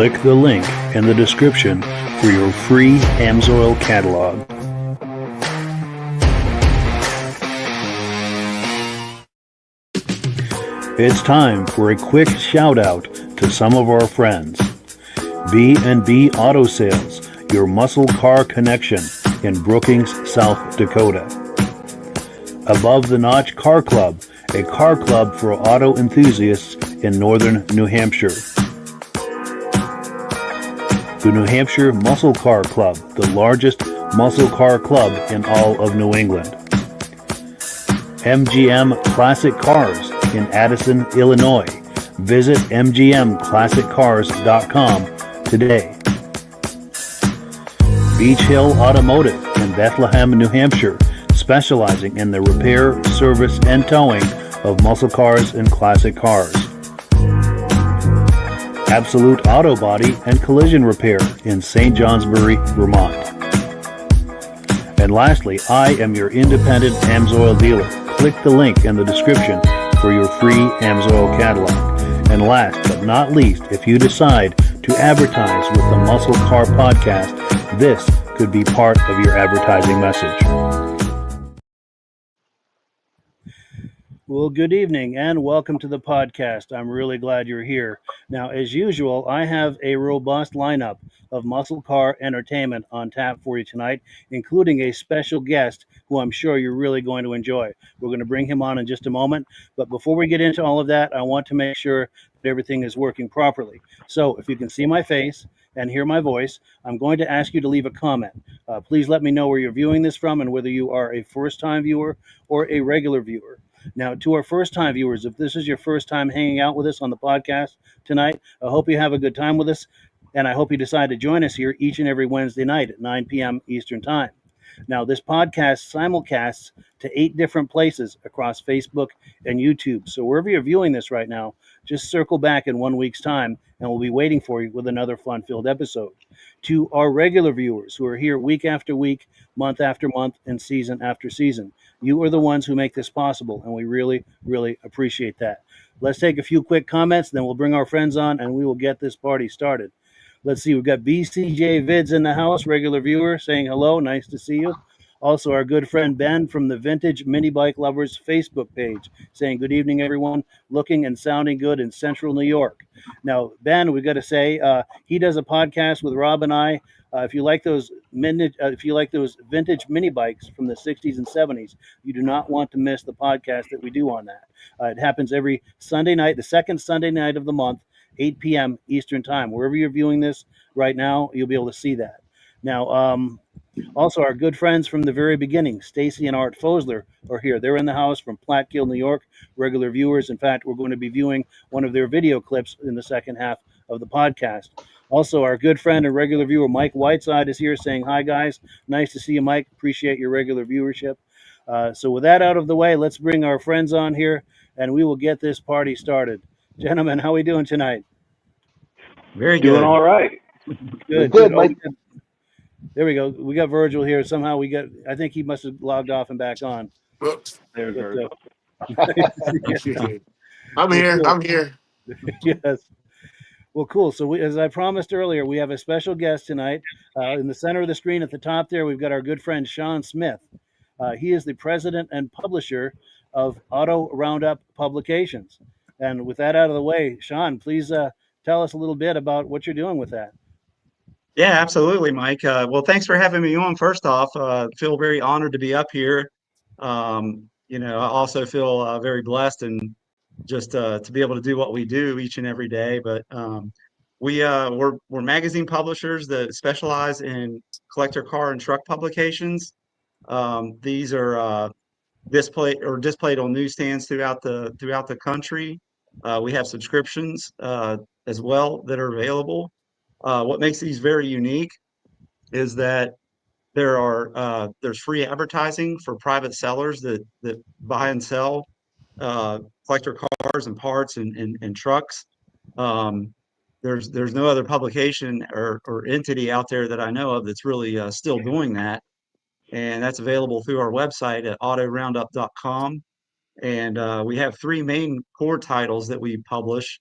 Click the link in the description for your free Amsoil catalog. It's time for a quick shout out to some of our friends. B&B Auto Sales, your muscle car connection in Brookings, South Dakota. Above the Notch Car Club, a car club for auto enthusiasts in northern New Hampshire. The New Hampshire Muscle Car Club, the largest muscle car club in all of New England. MGM Classic Cars in Addison, Illinois. Visit mgmclassiccars.com today. Beach Hill Automotive in Bethlehem, New Hampshire, specializing in the repair, service, and towing of muscle cars and classic cars. Absolute Auto Body and Collision Repair in St. Johnsbury, Vermont. And lastly, I am your independent Amsoil dealer. Click the link in the description for your free Amsoil catalog. And last but not least, if you decide to advertise with the Muscle Car Podcast, this could be part of your advertising message. Well, good evening and welcome to the podcast. I'm really glad you're here. Now, as usual, I have a robust lineup of muscle car entertainment on tap for you tonight, including a special guest who I'm sure you're really going to enjoy. We're going to bring him on in just a moment. But before we get into all of that, I want to make sure that everything is working properly. So if you can see my face and hear my voice, I'm going to ask you to leave a comment. Please let me know where you're viewing this from and whether you are a first-time viewer or a regular viewer. Now, to our first-time viewers, if this is your first time hanging out with us on the podcast tonight, I hope you have a good time with us, and I hope you decide to join us here each and every Wednesday night at 9 p.m. Eastern Time. Now, this podcast simulcasts to 8 different places across Facebook and YouTube. So wherever you're viewing this right now, just circle back in 1 week's time, and we'll be waiting for you with another fun-filled episode. To our regular viewers who are here week after week, month after month, and season after season, you are the ones who make this possible, and we really, really appreciate that. Let's take a few quick comments, then we'll bring our friends on, and we will get this party started. Let's see, we've got BCJ Vids in the house, regular viewer, saying hello, nice to see you. Also, our good friend Ben from the Vintage Mini Bike Lovers Facebook page, saying good evening, everyone, looking and sounding good in central New York. Now, Ben, we've got to say, he does a podcast with Rob and I. If you like those vintage mini bikes from the 60s and 70s, you do not want to miss the podcast that we do on that. It happens every Sunday night, the second Sunday night of the month, 8 p.m. Eastern Time. Wherever you're viewing this right now, you'll be able to see that. Now, also, our good friends from the very beginning, Stacy and Art Fosler, are here. They're in the house from Plattkill, New York, regular viewers. In fact, we're going to be viewing one of their video clips in the second half of the podcast. Also, our good friend and regular viewer, Mike Whiteside, is here saying, hi, guys. Nice to see you, Mike. Appreciate your regular viewership. So with that out of the way, let's bring our friends on here, and we will get this party started. Gentlemen, how are we doing tonight? Very good. Doing all right. Good. Good, Mike. There we go. We got Virgil here. Somehow I think he must have logged off and back on. Whoops. There's Virgil. I'm here. Yes. Well, cool. So as I promised earlier, we have a special guest tonight. In the center of the screen at the top there, we've got our good friend Shaun Smith. He is the president and publisher of Auto Roundup Publications. And with that out of the way, Shaun, please tell us a little bit about what you're doing with that. Yeah, absolutely, Mike. Well, thanks for having me on. First off, feel very honored to be up here. I also feel very blessed and just to be able to do what we do each and every day. But we're magazine publishers that specialize in collector car and truck publications. These are displayed on newsstands throughout the country. We have subscriptions as well that are available. What makes these very unique is that there's free advertising for private sellers that buy and sell collector cars and parts and trucks. There's no other publication or entity out there that I know of that's really still doing that, and that's available through our website at autoroundup.com. And we have 3 main core titles that we publish.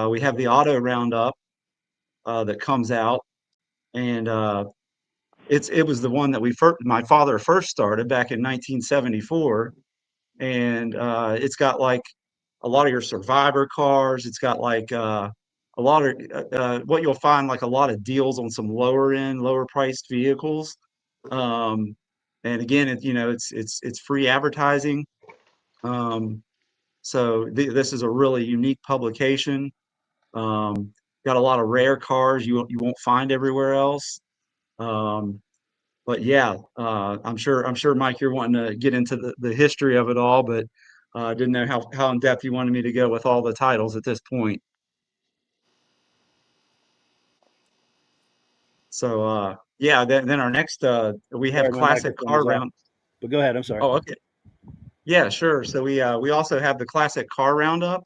We have the Auto Roundup, that comes out, and it was the one that my father first started back in 1974, and it's got like a lot of your survivor cars. It's got like a lot of what you'll find, like a lot of deals on some lower priced vehicles. Um, and again, it's free advertising. Um, so this is a really unique publication. Um, got a lot of rare cars you won't find everywhere else. Um, but yeah, I'm sure, Mike, you're wanting to get into the history of it all, but didn't know how in depth you wanted me to go with all the titles at this point. So yeah, then our next we have Sorry, my classic microphone was car off. round. But go ahead. I'm sorry. Oh, okay. Yeah, sure. So we also have the classic car roundup,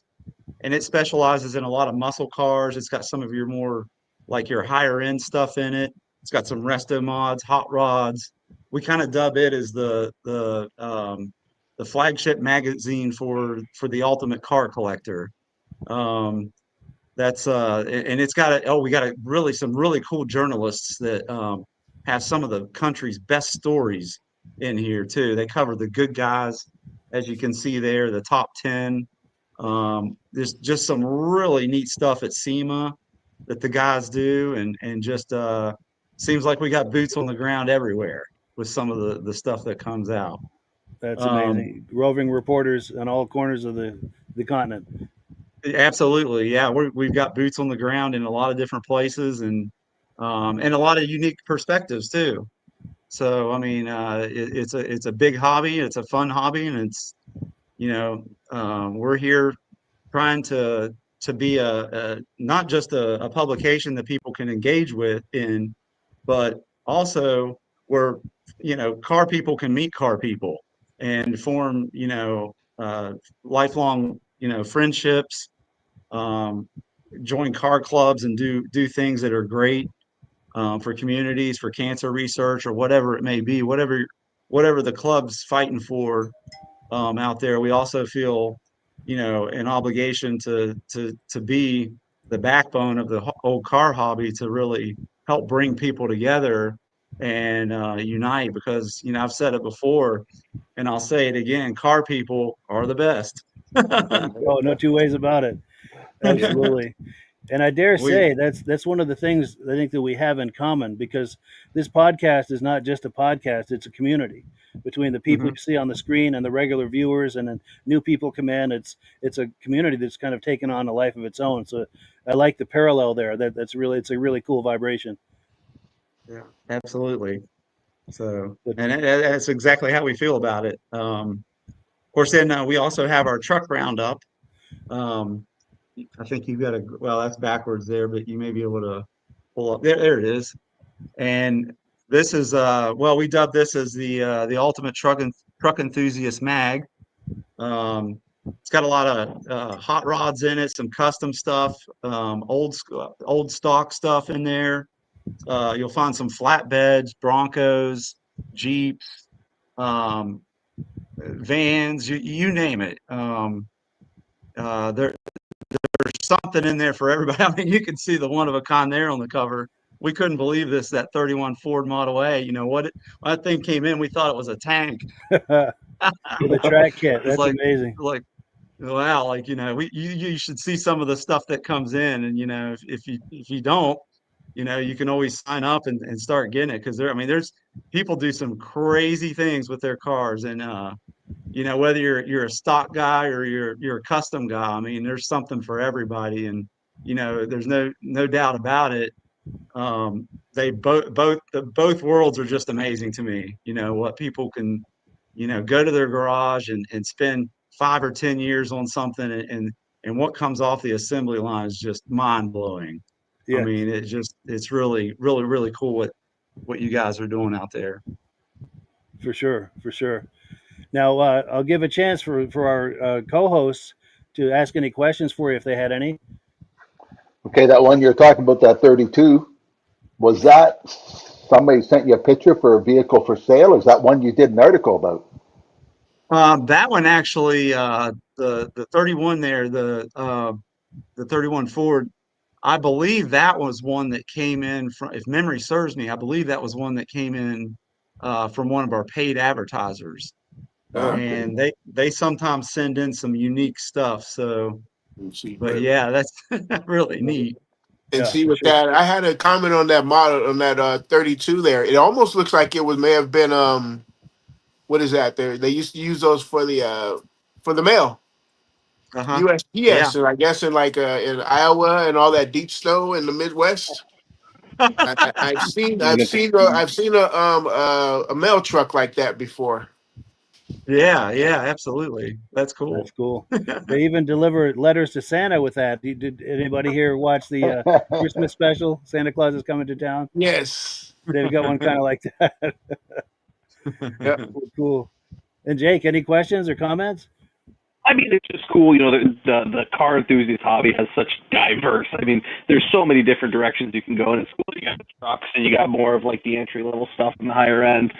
and it specializes in a lot of muscle cars. It's got some of your more like your higher end stuff in it. It's got some resto mods, hot rods. We kind of dub it as the flagship magazine for the ultimate car collector. Um, that's and it's got we got really some really cool journalists that have some of the country's best stories in here too. They cover the good guys, as you can see there, the top 10. There's just some really neat stuff at SEMA that the guys do, and just seems like we got boots on the ground everywhere with some of the stuff that comes out. That's Um, amazing. Roving reporters on all corners of the continent. Absolutely, yeah. We've got boots on the ground in a lot of different places, and a lot of unique perspectives too. So I mean, it's a big hobby. It's a fun hobby, and it's we're here trying to be a not just a publication that people can engage with in, but also where car people can meet car people and form lifelong friendships, um, join car clubs and do things that are great for communities, for cancer research, or whatever it may be, whatever the club's fighting for out there. We also feel, an obligation to be the backbone of the old car hobby to really help bring people together and unite. Because I've said it before, and I'll say it again: car people are the best. Oh, no two ways about it. Absolutely. And I dare we say that's one of the things I think that we have in common, because this podcast is not just a podcast; it's a community between the people Mhm. you see on the screen and the regular viewers, and then new people come in. It's a community that's kind of taken on a life of its own. So I like the parallel there. It's a really cool vibration. Yeah, absolutely. So, But and that's exactly how we feel about it. Of course, then we also have our truck roundup. Um, I think you've got well, that's backwards there, but you may be able to pull up. There it is. And this is, well, we dubbed this as the ultimate truck enthusiast mag. It's got a lot of hot rods in it, some custom stuff, old stock stuff in there. You'll find some flatbeds, Broncos, Jeeps, um, vans, you name it. There's something in there for everybody. I mean, you can see the one of a kind there on the cover. We couldn't believe this, that 31 Ford Model A. When that thing came in, we thought it was a tank. with a track kit, It's that's amazing. like wow, like you should see some of the stuff that comes in, and if you don't, you can always sign up and start getting it, because there's people do some crazy things with their cars, and whether you're a stock guy or you're a custom guy, I mean, there's something for everybody, and there's no doubt about it. They both worlds are just amazing to me. What people can go to their garage and spend 5 or 10 years on something, and what comes off the assembly line is just mind blowing. I Yeah, mean, it's really really really cool what you guys are doing out there. for sure, for sure. Now I'll give a chance for our co-hosts to ask any questions for you if they had any. Okay, that one you're talking about, that 32, was that somebody sent you a picture for a vehicle for sale? Or is that one you did an article about? That one actually, the 31 there, the 31 Ford. I believe that was one that came in from, if memory serves me, I believe that was one that came in from one of our paid advertisers. Uh, Okay. And they sometimes send in some unique stuff. So, see, but yeah, that's really neat. and Yeah, see for with sure. that, I had a comment on that model on that 32 there. It almost looks like it was may have been what is that? They used to use those for the mail. Uh-huh. Yeah. USPS, and I guess in Iowa and all that deep snow in the Midwest. Even if it's I've seen a mail truck like that before. Yeah, yeah, absolutely. That's That's cool. cool. They even deliver letters to Santa with that. Did anybody here watch the Christmas special? Santa Claus is coming to town. Yes. They've got one kind of like that. Yep. Cool. And Jake, any questions or comments? I mean, it's just cool. The car enthusiast hobby has such diverse. I mean, there's so many different directions you can go, and it's cool. You got the trucks, and you got more of like the entry level stuff and the higher end.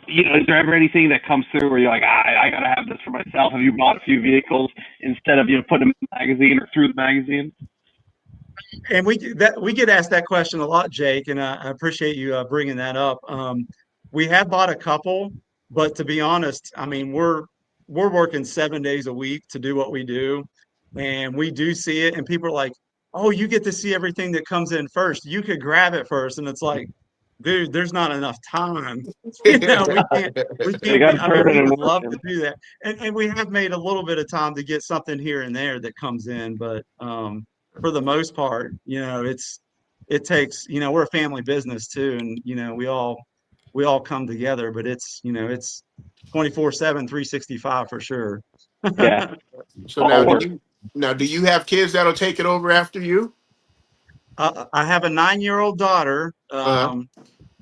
Is there ever anything that comes through where you're like, I gotta have this for myself? Have you bought a few vehicles instead of putting them in the magazine or through the magazine? And we get asked that question a lot, Jake, and I appreciate you bringing that up. We have bought a couple, but to be honest, I mean we're working 7 days a week to do what we do, and we do see it, and people are like, "Oh, you get to see everything that comes in first. You could grab it first," and it's like, dude, there's not enough time. We They can't got be. to I mean, turn it we and would work. love to do that, and we have made a little bit of time to get something here and there that comes in, but for the most part, it takes, we're a family business too, and we all come together, but it's 24/7, 365 for sure. Yeah, So all now work. do you have kids that'll take it over after you? I have a 9-year-old daughter Uh,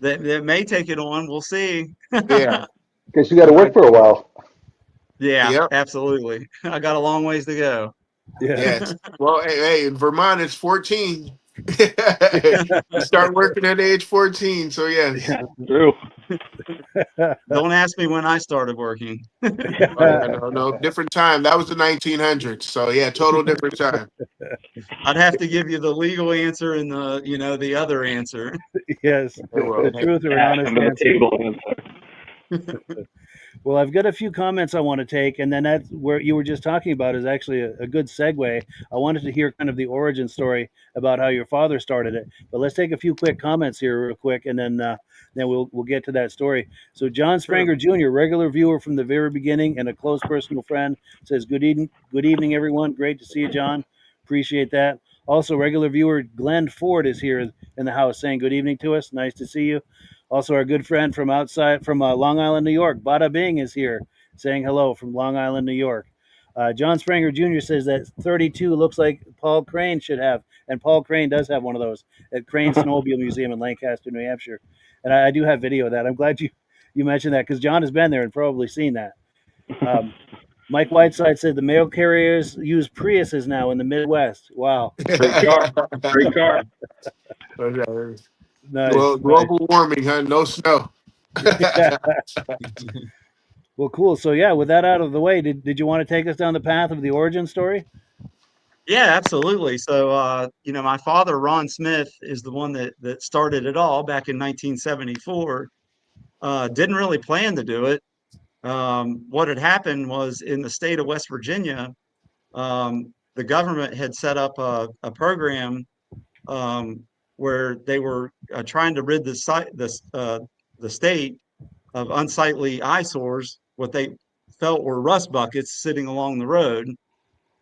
that may take it on. We'll see. yeah. Guess you got to work for a while. Yeah, Yep. absolutely. I got a long ways to go. Yeah. Yes. Well, hey, in Vermont it's 14. You start working at age 14. So yes. Yeah. True. Don't ask me when I started working. Oh yeah, no, different time. That was the 1900s. So yeah, total different time. I'd have to give you the legal answer and the other answer. Yes. Very The well. truth or an Cash honest under the answer. table. Well, I've got a few comments I want to take, and then that's where you were just talking about is actually a good segue. I wanted to hear kind of the origin story about how your father started it. But let's take a few quick comments here, real quick, and then we'll get to that story. So John Sure. Spranger Jr., regular viewer from the very beginning and a close personal friend, says good evening, everyone. Great to see you, John. Appreciate that. Also, regular viewer Glenn Ford is here in the house saying good evening to us. Nice to see you. Also, our good friend from Long Island, New York, Bada Bing, is here saying hello from Long Island, New York. John Spranger Jr. says that 32 looks like Paul Crane should have, and Paul Crane does have one of those at Crane Snowmobile Museum in Lancaster, New Hampshire. And I do have video of that. I'm glad you mentioned that because John has been there and probably seen that. Mike Whiteside said the mail carriers use Priuses now in the Midwest. Wow. Great car. Great car. Okay. Nice. Nice. Global warming, huh? No snow. Yeah. Well, cool. So yeah, with that out of the way, did you want to take us down the path of the origin story? Yeah, absolutely. So, my father, Ron Smith, is the one that started it all back in 1974. Didn't really plan to do it. What had happened was in the state of West Virginia, the government had set up a program where they were trying to rid the state of unsightly eyesores, what they felt were rust buckets sitting along the road.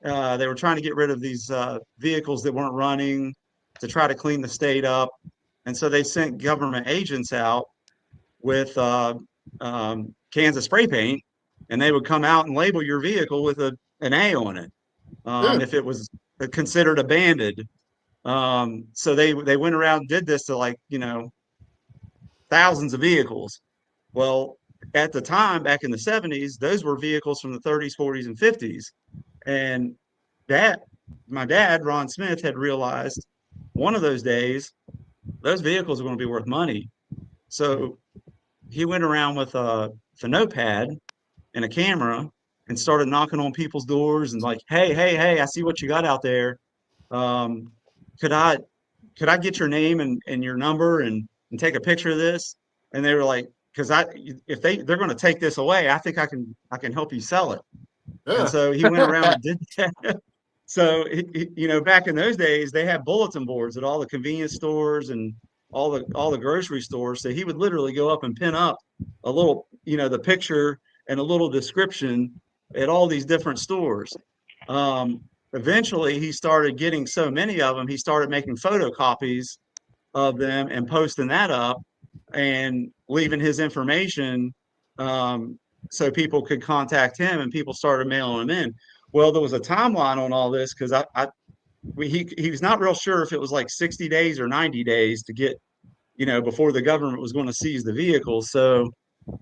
They were trying to get rid of these vehicles that weren't running to try to clean the state up. And so they sent government agents out with cans of spray paint, and they would come out and label your vehicle with an A on it Yeah. if it was considered abandoned. So they went around and did this to thousands of vehicles. Well, at the time, back in the 70s, those were vehicles from the 30s, 40s, and 50s. And that my dad, Ron Smith, had realized one of those days those vehicles are going to be worth money. So he went around with a notepad and a camera and started knocking on people's doors and like, hey, hey, hey, I see what you got out there. Um, could I get your name and your number and take a picture of this? And they were like, because if they're going to take this away, I think I can help you sell it. And Yeah. so he went around and did that. So, back in those days, they had bulletin boards at all the convenience stores and all the grocery stores. So he would literally go up and pin up a little, the picture and a little description at all these different stores. Eventually, he started getting so many of them, he started making photocopies of them and posting that up and leaving his information, so people could contact him, and people started mailing them in. Well, there was a timeline on all this because he was not real sure if it was like 60 days or 90 days to get, before the government was going to seize the vehicles. So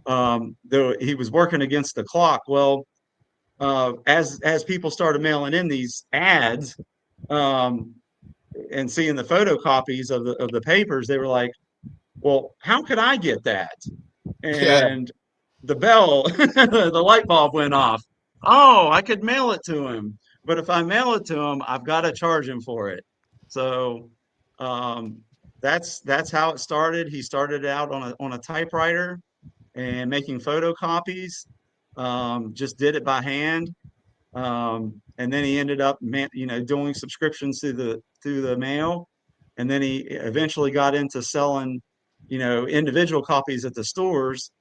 though he was working against the clock. Well, as people started mailing in these ads, and seeing the photocopies of the papers, they were like, well, how could I get that? Yeah. And the bell, the light bulb went off. Oh, I could mail it to him, but if I mail it to him, I've got to charge him for it. So that's how it started. He started out on a typewriter and making photocopies. Just did it by hand. And then he ended up, doing subscriptions through the mail. And then he eventually got into selling, individual copies at the stores.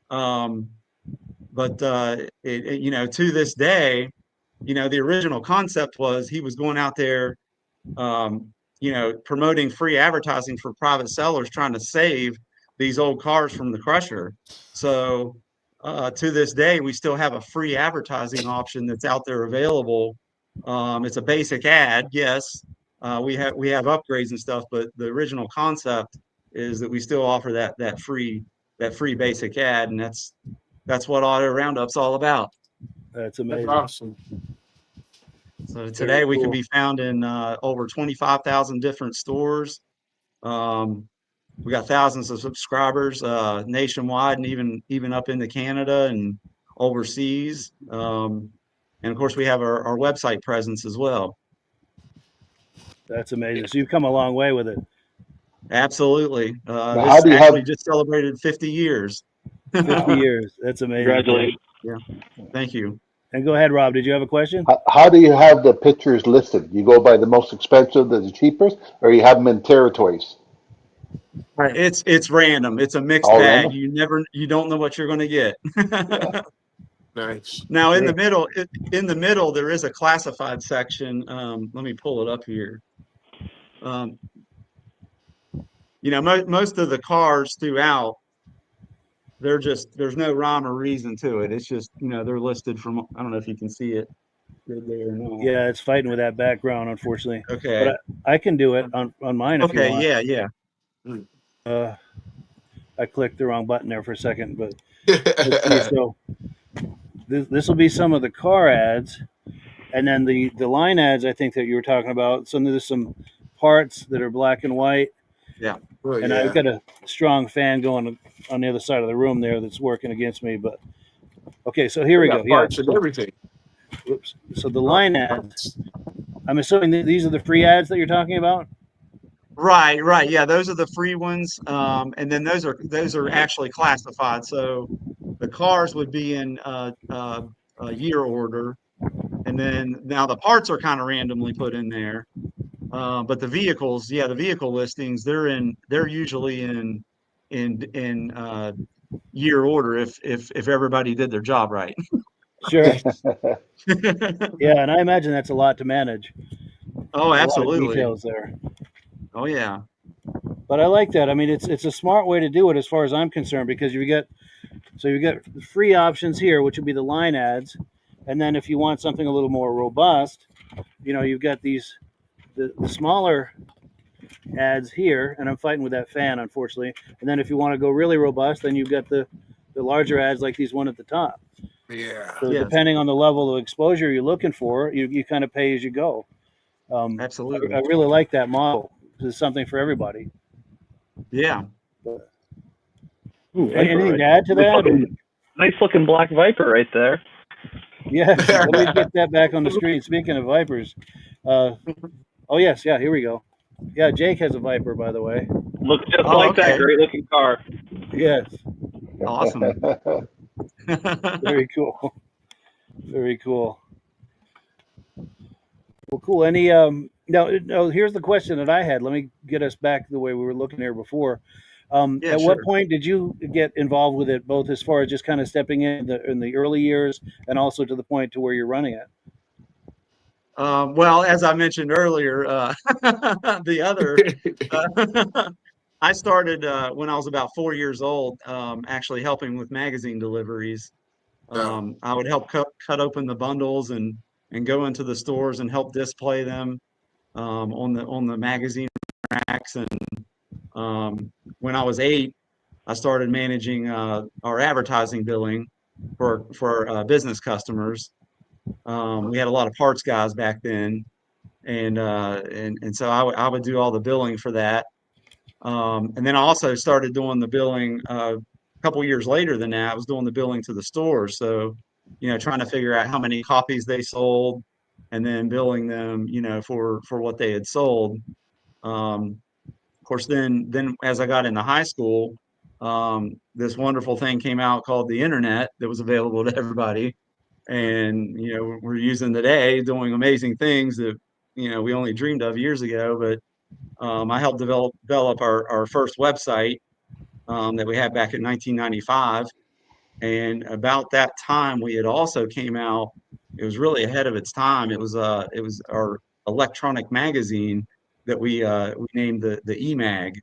But to this day, the original concept was he was going out there, promoting free advertising for private sellers, trying to save these old cars from the crusher. So to this day, we still have a free advertising option that's out there available. It's a basic ad, yes. We have upgrades and stuff, but the original concept is that we still offer that free basic ad, and that's what Auto Roundup's all about. That's That's amazing. awesome. So today we can cool. be found in over 25,000 different stores. We got thousands of subscribers nationwide, and even up into Canada and overseas. And of course, we have our website presence as well. That's amazing. So you've come a long way with it. Absolutely. Now, how This do you actually have just celebrated 50 years. 50 years. That's amazing. Congratulations. Yeah. Thank you. And go ahead, Rob. Did you have a question? how do you have the pictures listed? You go by the most expensive to the cheapest, or you have them in territories? It's random. It's a mixed All bag. random. You don't know what you're going to get. Yeah. Nice. Now, in Great. the middle, there is a classified section. Let me pull it up here. Most of the cars throughout, there's no rhyme or reason to it. It's just, they're listed from, I don't know if you can see it good there or not. Yeah, it's fighting with that background, unfortunately. Okay. But I can do it on mine if you Okay. want. Yeah. I clicked the wrong button there for a second, but let's see. So this will be some of the car ads, and then the line ads. I think that you were talking about. So there's some parts that are black and white, Yeah. Well, and I've got a strong fan going on the other side of the room there that's working against me. But okay, so here we go. got Yeah. parts and everything. Oops. So the line ads. I'm assuming these are the free ads that you're talking about. Right. Yeah, those are the free ones. And then those are actually classified. So the cars would be in a year order, and then now the parts are kind of randomly put in there. But the vehicles, the vehicle listings, they're usually in year order if everybody did their job right. Sure. Yeah, and I imagine that's a lot to manage. Oh, A lot of absolutely. details there. Oh, yeah. But I like that. I mean, it's a smart way to do it as far as I'm concerned, because you get free options here, which would be the line ads, and then if you want something a little more robust, you've got the smaller ads here, and I'm fighting with that fan, unfortunately. And then if you want to go really robust, then you've got the larger ads like these one at the top. Yeah. So Yes, depending on the level of exposure you're looking for, you kind of pay as you go. absolutely. I really like that model. It's something for everybody. Yeah. Ooh, Viper, Anything right? to add to that? Nice looking black Viper right there. Yes, let me get that back on the street. Speaking of Vipers, oh yes, yeah, here we go. Yeah, Jake has a Viper, by the way. Looks just Oh, like that. okay. Great looking car. Yes, Awesome. very cool. Very cool. Well, cool. Any now, no, here's the question that I had. Let me get us back the way we were looking here before. Yeah, At what sure. point did you get involved with it, both as far as just kind of stepping in the early years, and also to the point to where you're running it? Well, as I mentioned earlier, the other, I started when I was about 4 years old, actually helping with magazine deliveries. Oh, I would help cut open the bundles and go into the stores and help display them on the magazine racks. And when I was 8, I started managing our advertising billing for business customers. We had a lot of parts guys back then, and so I would do all the billing for that. And then I also started doing the billing a couple years later than that. I was doing the billing to the stores. So, trying to figure out how many copies they sold and then billing them, for what they had sold. Of course, then as I got into high school, this wonderful thing came out called the internet that was available to everybody. And, we're using today, doing amazing things that, we only dreamed of years ago. But I helped develop our first website that we had back in 1995. And about that time, we had also came out. It was really ahead of its time. It was our electronic magazine that we named the eMag.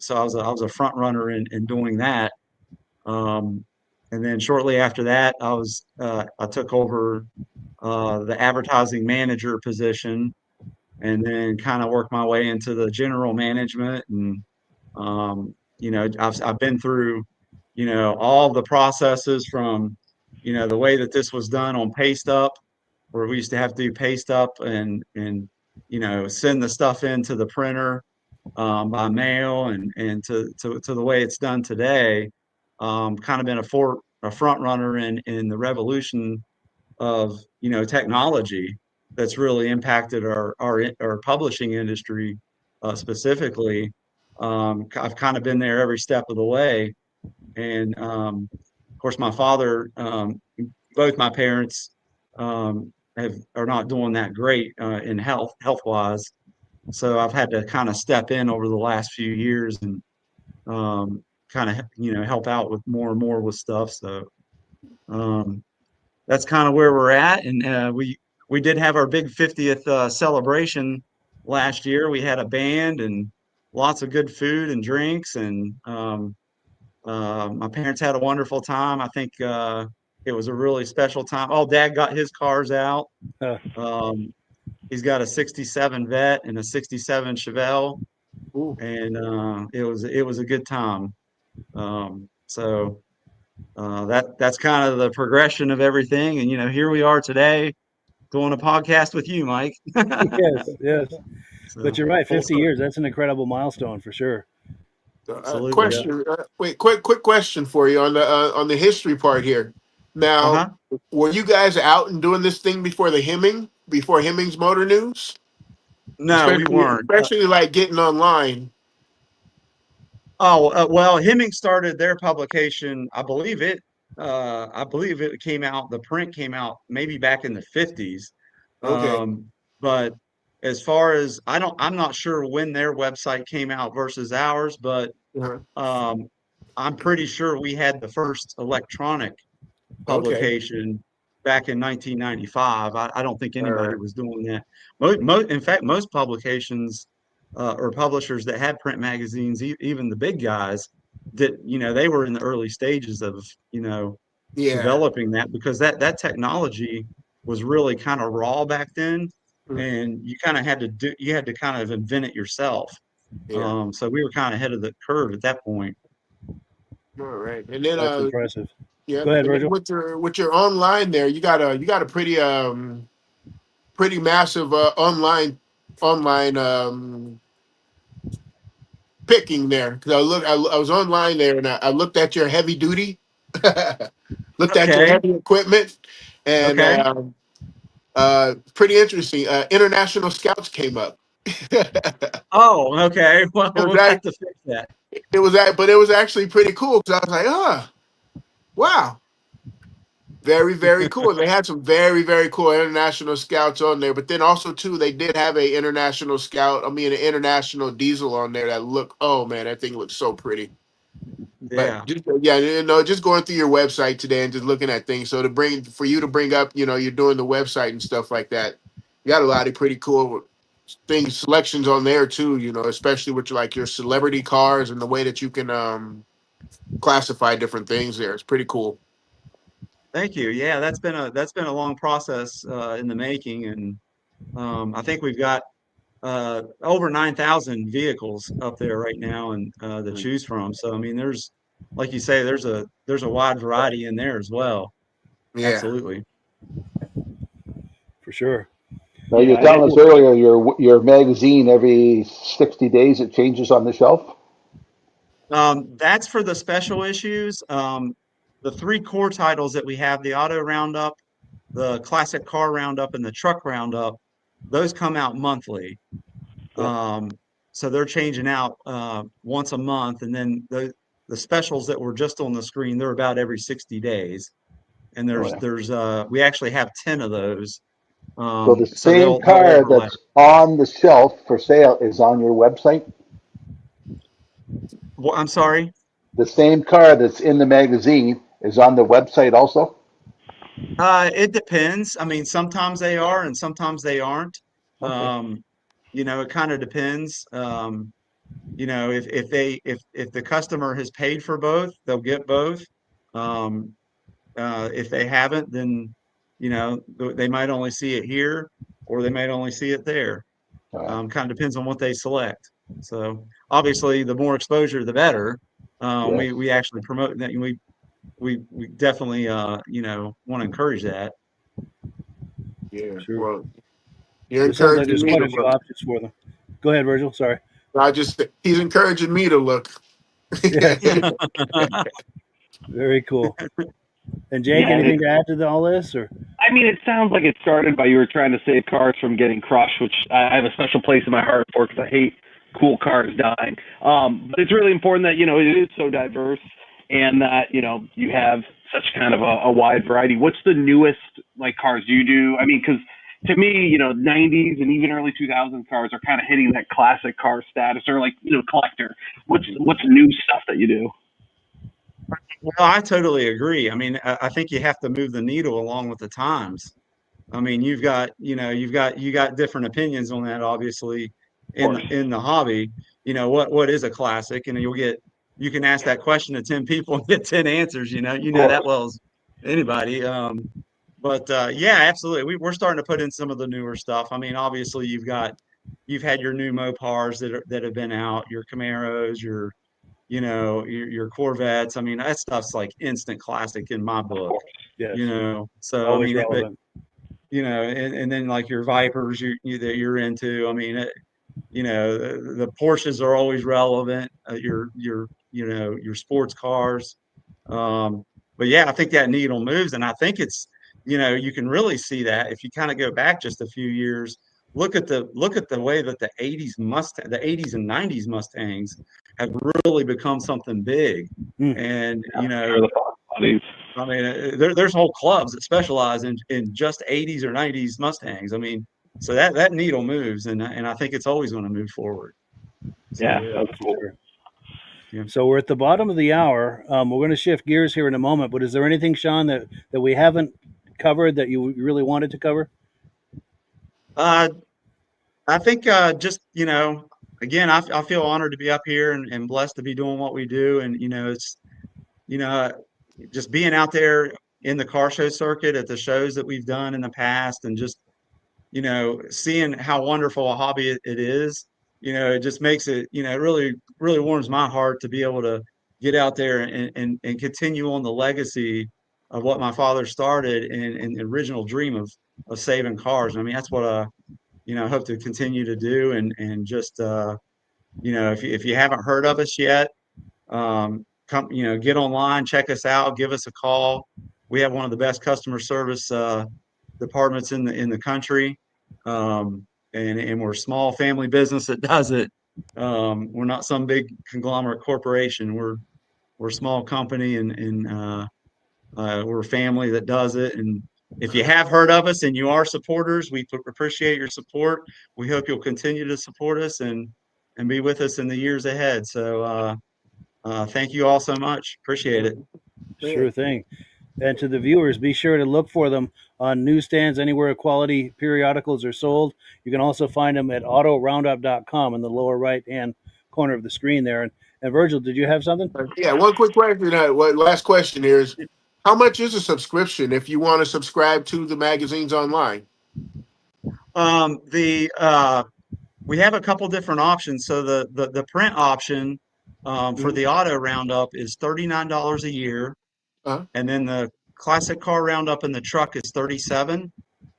So I was a front runner in doing that. Um, and then shortly after that, I took over the advertising manager position, and then kind of worked my way into the general management. And I've been through all the processes from the way that this was done on paste up, where we used to have to do paste up and send the stuff into the printer by mail, and to the way it's done today. Kind of been a front runner in the revolution of technology that's really impacted our publishing industry specifically. I've kind of been there every step of the way. And of course, my father, both my parents, are not doing that great in health wise. So I've had to kind of step in over the last few years and kind of help out with more and more with stuff. So um, that's kind of where we're at. And we did have our big 50th celebration last year. We had a band and lots of good food and drinks, and my parents had a wonderful time. I think it was a really special time. Oh, Dad got his cars out. Uh, Um, he's got a '67 Vet and a '67 Chevelle, ooh. and it was a good time. So that's kind of the progression of everything. And here we are today doing a podcast with you, Mike. yes, yes. But So you're right. full 50 circle. years. That's an incredible milestone for sure. Absolutely. Yeah. Question. Wait, quick question for you on the history part here. Now, Uh-huh. were you guys out and doing this thing before Hemming's Motor News, No, we especially weren't. especially like getting online? Well, Hemming started their publication. I believe it came out. The print came out maybe back in the 50s. Okay. But as far as I'm not sure when their website came out versus ours, but Uh-huh. um, I'm pretty sure we had the first electronic Okay. publication back in 1995. I don't think All anybody right. was doing that. In fact, most publications or publishers that had print magazines, even the big guys, they were in the early stages of Yeah. developing that, because that technology was really kind of raw back then, Mm. and you had to kind of invent it yourself. Yeah. So we were kind of ahead of the curve at that point. All right. And then That's impressive. yeah, Go ahead, and then Virgil. with your online there, you got a pretty massive online picking there, because I was online there, and I looked at your heavy duty, looked at your Okay. heavy equipment, and Okay. pretty interesting. International Scouts came up. Oh, okay. Well, It was we'll have that. to fix that. It was that, but it was actually pretty cool because I was like, wow, very, very cool. They had some very, very cool international scouts on there, but then also too, they did have a international scout. I mean, an international diesel on there that looked. Oh man, that thing looked so pretty. But Yeah. just yeah, just going through your website today and just looking at things. So for you to bring up, you're doing the website and stuff like that. You got a lot of pretty cool things, selections on there too. Especially with like your celebrity cars and the way that you can classify different things there. It's pretty cool. Thank you. Yeah, that's been a long process in the making, and I think we've got over 9,000 vehicles up there right now, and to choose from. So I mean, like you say, there's a wide variety in there as well. Yeah. Absolutely. For sure. Now, you were Yeah, telling us earlier your magazine every 60 days it changes on the shelf. That's for the special issues. The three core titles that we have, the Auto Roundup, the Classic Car Roundup, and the Truck Roundup, those come out monthly. yeah. Um, so they're changing out once a month, and then the specials that were just on the screen, they're about every 60 days. And Oh, yeah. we actually have 10 of those. So the So same they'll car overlap. that's on the shelf for sale is on your website. Well, I'm sorry. The same car that's in the magazine is on the website also. It depends. I mean, sometimes they are and sometimes they aren't. Okay. Um, it kind of depends. If the customer has paid for both, they'll get both. Um, if they haven't, then they might only see it here or they might only see it there. All right. Kind of depends on what they select. So obviously, the more exposure, the better. Yes. We actually promote that. We definitely want to encourage that. Yeah. Sure. Well, you're So it sounds like encouraging there's me quite to a few look. options for them. Go ahead, Virgil. Sorry. He's encouraging me to look. Yeah. Yeah. Very cool. And Jake, Yeah, anything to add to all this, or? I mean, it sounds like it started by you were trying to save cars from getting crushed, which I have a special place in my heart for because I hate cool cars dying. But it's really important that it is so diverse and that you have such kind of a wide variety. What's the newest like cars you do? I mean, because to me, 90s and even early 2000s cars are kind of hitting that classic car status or like collector. What's new stuff that you do? Well, I totally agree. I mean, I think you have to move the needle along with the times. I mean, you got different opinions on that, obviously, Of course. in the hobby. What is a classic? And you can ask that question to 10 people and get 10 answers. You Of know that course. well as anybody. But yeah, absolutely. We're starting to put in some of the newer stuff. I mean, obviously, you've had your new Mopars that have been out, your Camaros, your Corvettes. I mean, that stuff's like instant classic in my Of book. course. Yes. So I Always mean, but relevant. and then like your Vipers that you're into. I mean, the Porsches are always relevant. Your sports cars. Um, but yeah, I think that needle moves, and I think you can really see that if you kind of go back just a few years. Look at the way that the '80s and '90s Mustangs have really become something big, Mm. and Yeah, sure, the Fox bodies. I mean, there's whole clubs that specialize in just '80s or '90s Mustangs. I mean, so that needle moves, and I think it's always going to move forward. Yeah, So Yeah, that's for cool. sure. yeah. So we're at the bottom of the hour. We're going to shift gears here in a moment. But is there anything, Shaun, that we haven't covered that you really wanted to cover? Uh, I think just again, I feel honored to be up here and blessed to be doing what we do, and it's you know just being out there in the car show circuit at the shows that we've done in the past, and just seeing how wonderful a hobby it is. It just makes it, it really, really warms my heart to be able to get out there and continue on the legacy of what my father started and the original dream of saving cars. I mean, that's what I hope to continue to do. And just, if you haven't heard of us yet, come, get online, check us out, give us a call. We have one of the best customer service departments in the country. and we're a small family business that does it. We're not some big conglomerate corporation. We're a small company, and we're a family that does it. And if you have heard of us and you are supporters, we appreciate your support. We hope you'll continue to support us and be with us in the years ahead. So thank you all so much. Appreciate it. Sure thing. And to the viewers, be sure to look for them on newsstands anywhere quality periodicals are sold. You can also find them at autoroundup.com in the lower right hand corner of the screen there. And Virgil, did you have something? Yeah, one quick question. Last question here is, how much is a subscription if you want to subscribe to the magazines online? The We have a couple different options. So the print option for the auto roundup is $39 a year, Uh-huh. and then the classic car roundup in the truck is 37.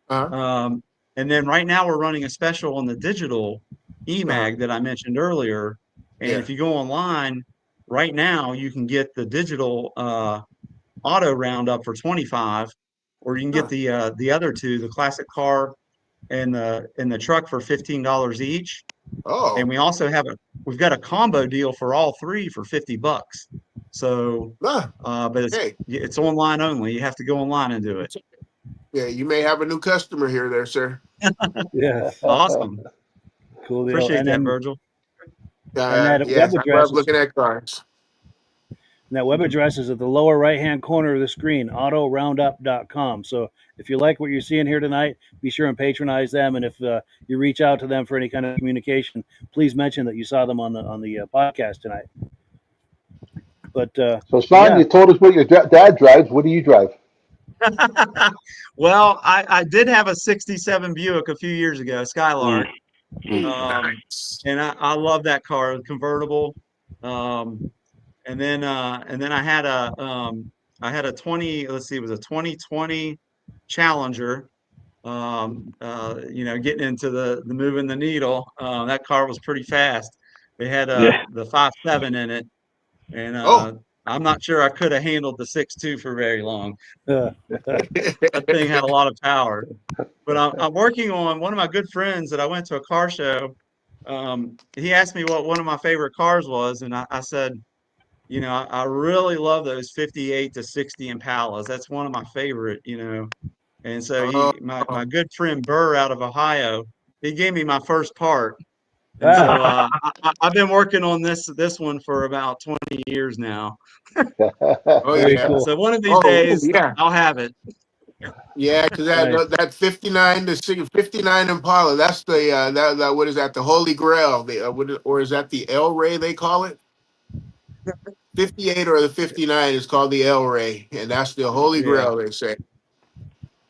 Uh-huh. And then right now we're running a special on the digital Uh-huh. eMag that I mentioned earlier. And Yeah. if you go online right now, you can get the digital auto roundup for 25, or you can get Huh. the other two, the classic car and the truck for $15 each. And Oh. we've got a combo deal for all three for $50. So, Huh. but Hey. it's online only. You have to go online and do it. Yeah, you may have a new customer here, there, sir. Yes. Awesome. Cool deal. Appreciate that, Virgil. And that web Yes, I address love is looking at cars. And that web address is at the lower right-hand corner of the screen, autoroundup.com. So if you like what you're seeing here tonight, be sure and patronize them. And if you reach out to them for any kind of communication, please mention that you saw them on the podcast tonight. But So, Shaun, yeah, you told us what your dad drives. What do you drive? Well, I did have a 67 Buick a few years ago, Skylark. Nice. And I love that car, convertible. And then I had a 20, let's see, it was a 2020 Challenger. Getting into the moving the needle. That car was pretty fast. They had Yeah. the 5.7 in it, and Oh. I'm not sure I could have handled the 6.2 for very long. uh, That thing had a lot of power. But I'm working on one of my good friends that I went to a car show. He asked me what one of my favorite cars was, and I said, I really love those 58 to 60 Impalas. That's one of my favorite. And so Oh. my good friend Burr out of Ohio, he gave me my first part. And so ah, I've been working on this one for about 20 years now. Oh very yeah. cool. So one of these Oh days yeah. I'll have it. Yeah, because Nice. that 59 Impala, that's the that what is that, the Holy Grail? Or is that the El Rey they call it? 58 or the 59 is called the El Rey, and that's the Holy Yeah, Grail, they say.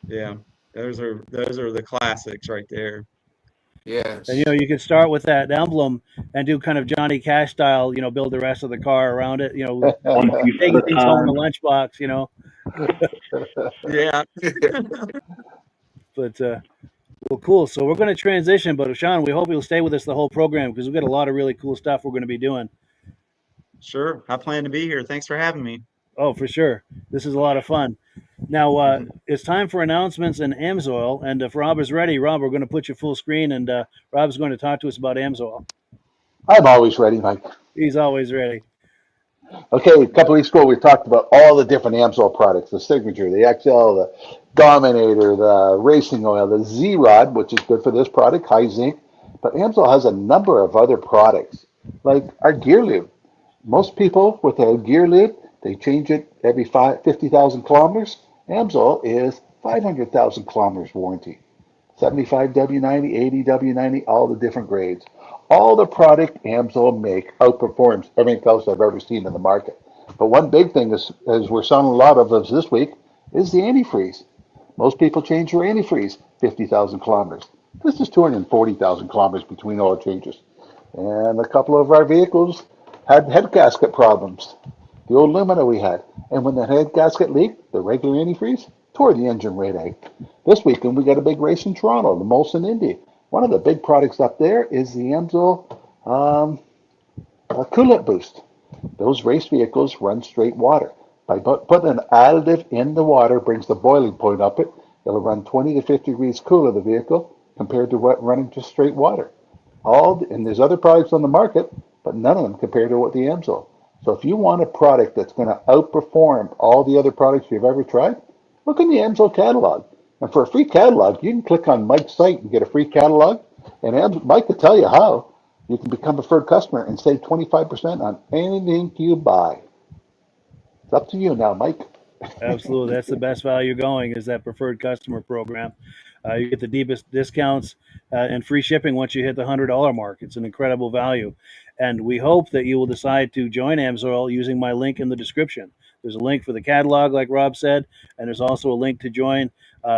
yeah. Those are the classics right there. And Yes. you could start with that emblem and do kind of Johnny Cash style. Build the rest of the car around it. One piece at Taking a things home in a time. lunchbox. Yeah. But well, cool. So we're going to transition, but Shaun, we hope you'll stay with us the whole program because we've got a lot of really cool stuff we're going to be doing. Sure. I plan to be here. Thanks for having me. Oh, for sure. This is a lot of fun. Now, it's time for announcements and Amsoil. And if Rob is ready, Rob, we're going to put you full screen, and Rob's going to talk to us about Amsoil. I'm always ready, Mike. He's always ready. Okay, a couple weeks ago, we talked about all the different Amsoil products, the Signature, the XL, the Dominator, the Racing Oil, the Z-Rod, which is good for this product, high zinc. But Amsoil has a number of other products, like our gear lube. Most people with a gear lube, they change it every 50,000 kilometers. Amsoil is 500,000 kilometers warranty. 75 W90, 80 W90, all the different grades. All the product Amsoil make outperforms everything else I've ever seen in the market. But one big thing is, as we're selling a lot of us this week, is the antifreeze. Most people change their antifreeze 50,000 kilometers. This is 240,000 kilometers between oil changes. And a couple of our vehicles had head gasket problems. The old Lumina we had. And when the head gasket leaked, the regular antifreeze tore the engine right out. This weekend we got a big race in Toronto, the Molson Indy. One of the big products up there is the Amsoil coolant boost. Those race vehicles run straight water. By putting an additive in the water brings the boiling point up it. It'll run 20 to 50 degrees cooler the vehicle, compared to what running just straight water. And there's other products on the market, but none of them compared to what the Amsoil. So if you want a product that's going to outperform all the other products you've ever tried, look in the Amsoil catalog. And for a free catalog, you can click on Mike's site and get a free catalog. And Mike will tell you how you can become a preferred customer and save 25% on anything you buy. It's up to you now, Mike. Absolutely. That's the best value going is that preferred customer program. You get the deepest discounts and free shipping once you hit the $100 mark. It's an incredible value. And we hope that you will decide to join Amsoil using my link in the description. There's a link for the catalog, like Rob said, and there's also a link to join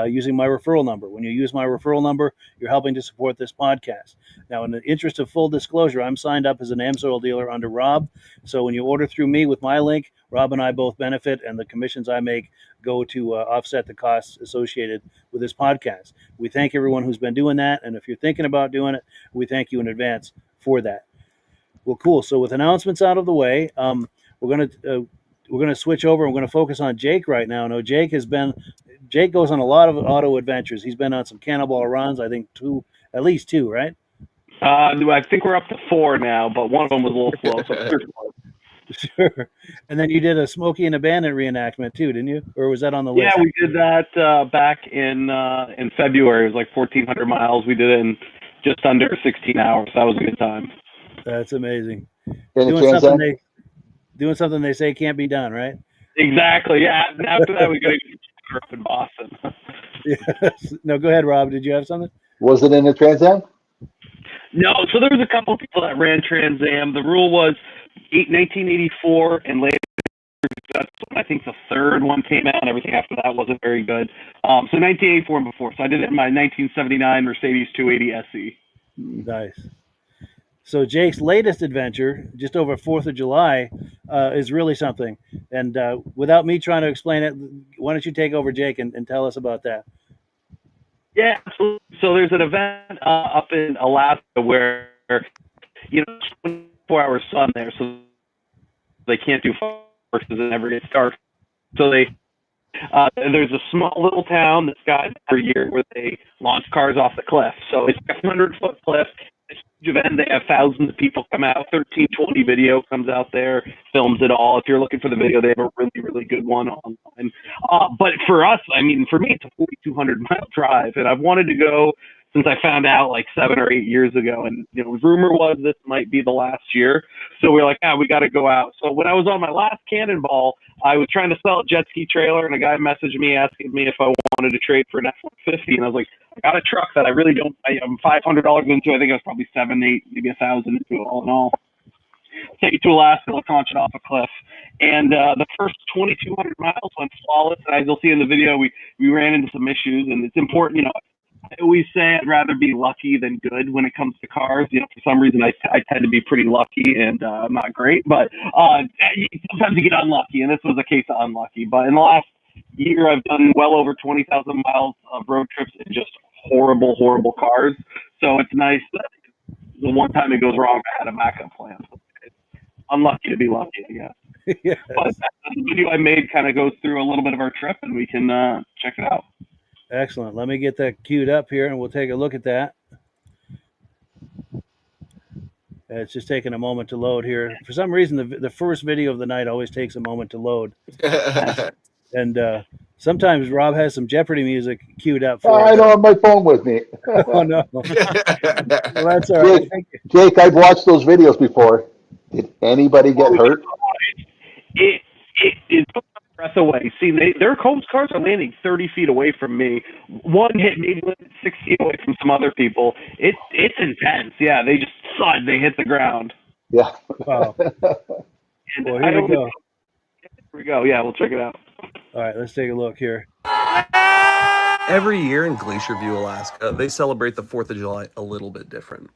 using my referral number. When you use my referral number, you're helping to support this podcast. Now, in the interest of full disclosure, I'm signed up as an Amsoil dealer under Rob. So when you order through me with my link, Rob and I both benefit, and the commissions I make go to offset the costs associated with this podcast. We thank everyone who's been doing that, and if you're thinking about doing it, we thank you in advance for that. Well, cool. So with announcements out of the way, we're gonna switch over. We're gonna focus on Jake right now. Now, Jake goes on a lot of auto adventures. He's been on some Cannonball runs. I think at least two, right? I think we're up to 4 now, but one of them was a little slow. So Sure. And then you did a Smokey and a Bandit reenactment too, didn't you? Or was that on the list? yeah, we did that back in February. It was like 1,400 miles. We did it in just under 16 hours. That was a good time. That's amazing. Any Doing something they say can't be done, right? Exactly. Yeah. And after that, we got to get up in Boston. Yes. No, go ahead, Rob. Did you have something? Was it in the Trans Am? No. So there was a couple of people that ran Trans Am. The rule was 1984 and later. That's when I think the third one came out, and everything after that wasn't very good. So 1984 and before. So I did it in my 1979 Mercedes 280 SE. Nice. So Jake's latest adventure, just over 4th of July, is really something. And without me trying to explain it, why don't you take over, Jake, and tell us about that? Yeah, absolutely. So there's an event up in Alaska where, 24-hour sun there, so they can't do fireworks and never get started. So there's a small little town that's got every year where they launch cars off the cliff. So it's a 100-foot cliff. It's a huge event. They have thousands of people come out. 1320 Video comes out there, films it all. If you're looking for the video, they have a really, really good one online. But for us, for me, it's a 4,200-mile drive, and I've wanted to go since I found out like 7 or 8 years ago. And, rumor was this might be the last year. So we're like, we got to go out. So when I was on my last Cannonball, I was trying to sell a jet ski trailer, and a guy messaged me asking me if I wanted to trade for an F-150. And I was like, I got a truck that I really don't, I'm $500 into. I think I was probably 7, 8, maybe 1,000 into it all in all. Take it to Alaska, launch it off a cliff. And the first 2,200 miles went flawless. And as you'll see in the video, we ran into some issues, and it's important, I always say I'd rather be lucky than good when it comes to cars. For some reason, I tend to be pretty lucky and not great. But sometimes you get unlucky, and this was a case of unlucky. But in the last year, I've done well over 20,000 miles of road trips in just horrible, horrible cars. So it's nice that the one time it goes wrong, I had a backup plan. It's unlucky to be lucky, I guess. Yes. But the video I made kind of goes through a little bit of our trip, and we can check it out. Excellent. Let me get that queued up here, and we'll take a look at that. It's just taking a moment to load here. For some reason, the first video of the night always takes a moment to load. And sometimes Rob has some Jeopardy music queued up for I don't have my phone with me. Oh, no. Well, that's all right. Jake, I've watched those videos before. Did anybody get hurt? It took my breath away. See, their Combs cars are landing 30 feet away from me. One hit maybe 6 feet away from some other people. It's intense. Yeah, they just thud. They hit the ground. Yeah. Wow. Well, here we go. Here we go. Yeah, we'll check it out. All right, let's take a look here. Every year in Glacier View, Alaska, they celebrate the 4th of July a little bit different.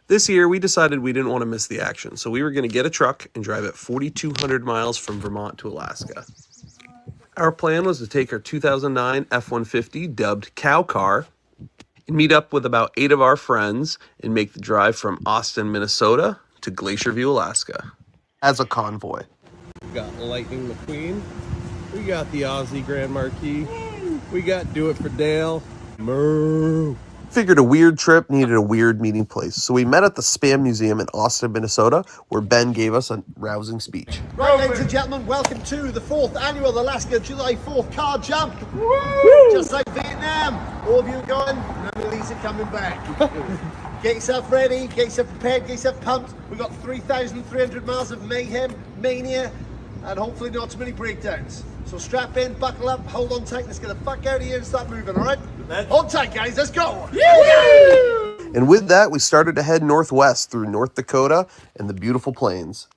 This year, we decided we didn't want to miss the action, so we were going to get a truck and drive it 4,200 miles from Vermont to Alaska. Our plan was to take our 2009 F-150, dubbed Cow Car, and meet up with about 8 of our friends and make the drive from Austin, Minnesota to Glacier View, Alaska. As a convoy. We got Lightning McQueen. We got the Aussie Grand Marquis. We got Do It for Dale. Moo. Figured a weird trip needed a weird meeting place, so we met at the Spam Museum in Austin, Minnesota, where Ben gave us a rousing speech. Right, ladies and gentlemen, welcome to the 4th annual Alaska July 4th car jump. Woo! Just like Vietnam. All of you are going, none of these are coming back. Get yourself ready, get yourself prepared, get yourself pumped. We've got 3,300 miles of mayhem, mania, and hopefully not too many breakdowns. So strap in, buckle up, hold on tight, let's get the fuck out of here and start moving, all right? Hold tight, guys, let's go! And with that, we started to head northwest through North Dakota and the beautiful plains.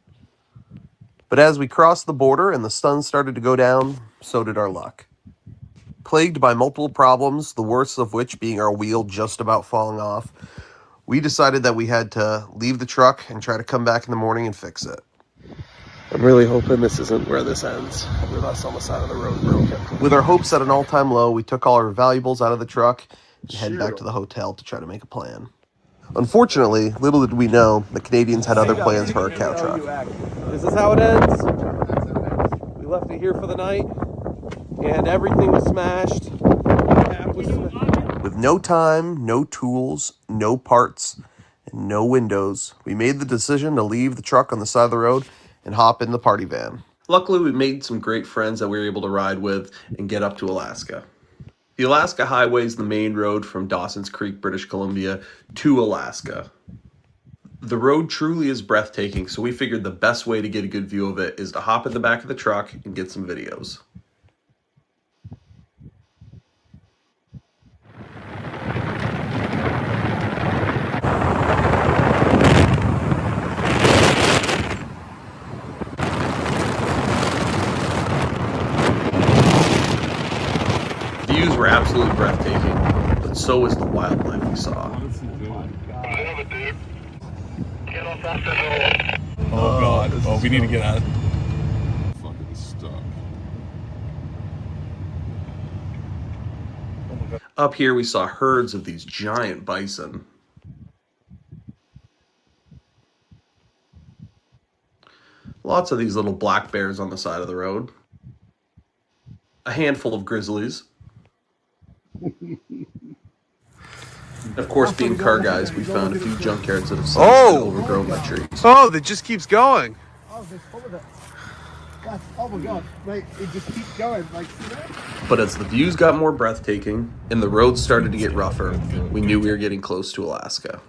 But as we crossed the border and the sun started to go down, so did our luck. Plagued by multiple problems, the worst of which being our wheel just about falling off, we decided that we had to leave the truck and try to come back in the morning and fix it. I'm really hoping this isn't where this ends, with us on the side of the road broken. With our hopes at an all-time low, we took all our valuables out of the truck and headed back to the hotel to try to make a plan. Unfortunately, little did we know, the Canadians had other plans for our cow truck. This is how it ends. We left it here for the night, and everything was smashed. With no time, no tools, no parts, and no windows, we made the decision to leave the truck on the side of the road and hop in the party van. Luckily, we made some great friends that we were able to ride with and get up to Alaska. The Alaska Highway is the main road from Dawson's Creek, British Columbia, to Alaska. The road truly is breathtaking, so we figured the best way to get a good view of it is to hop in the back of the truck and get some videos. Views were absolutely breathtaking, but so was the wildlife we saw. Oh god. Oh, we need to get out. Fucking stuck. Up here we saw herds of these giant bison. Lots of these little black bears on the side of the road. A handful of grizzlies. Of course, being car guys, we found a few junkyards that have since been overgrown by trees. Oh, that just keeps going. Oh, they're full of it. Oh my god, mate, it just keeps going, like, see that? But as the views got more breathtaking and the roads started to get rougher, we knew we were getting close to Alaska.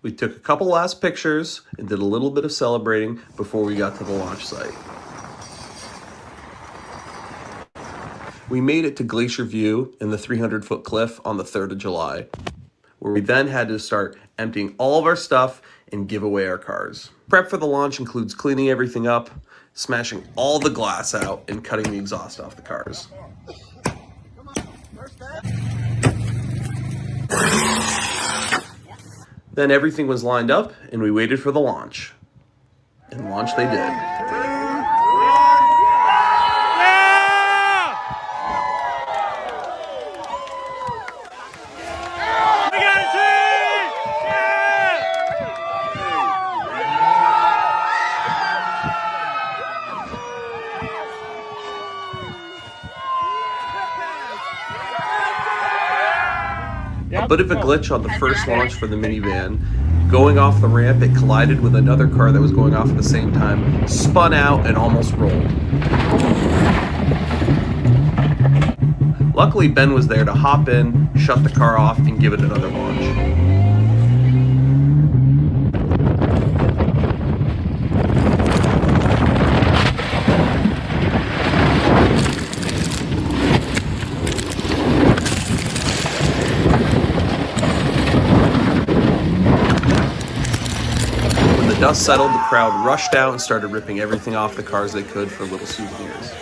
We took a couple last pictures and did a little bit of celebrating before we got to the launch site. We made it to Glacier View and the 300-foot cliff on the 3rd of July, where we then had to start emptying all of our stuff and give away our cars. Prep for the launch includes cleaning everything up, smashing all the glass out, and cutting the exhaust off the cars. Then everything was lined up and we waited for the launch. And launch they did. A bit of a glitch on the first launch for the minivan. Going off the ramp, it collided with another car that was going off at the same time, spun out, and almost rolled. Luckily, Ben was there to hop in, shut the car off, and give it another launch. Dust settled, the crowd rushed out and started ripping everything off the cars they could for little souvenirs.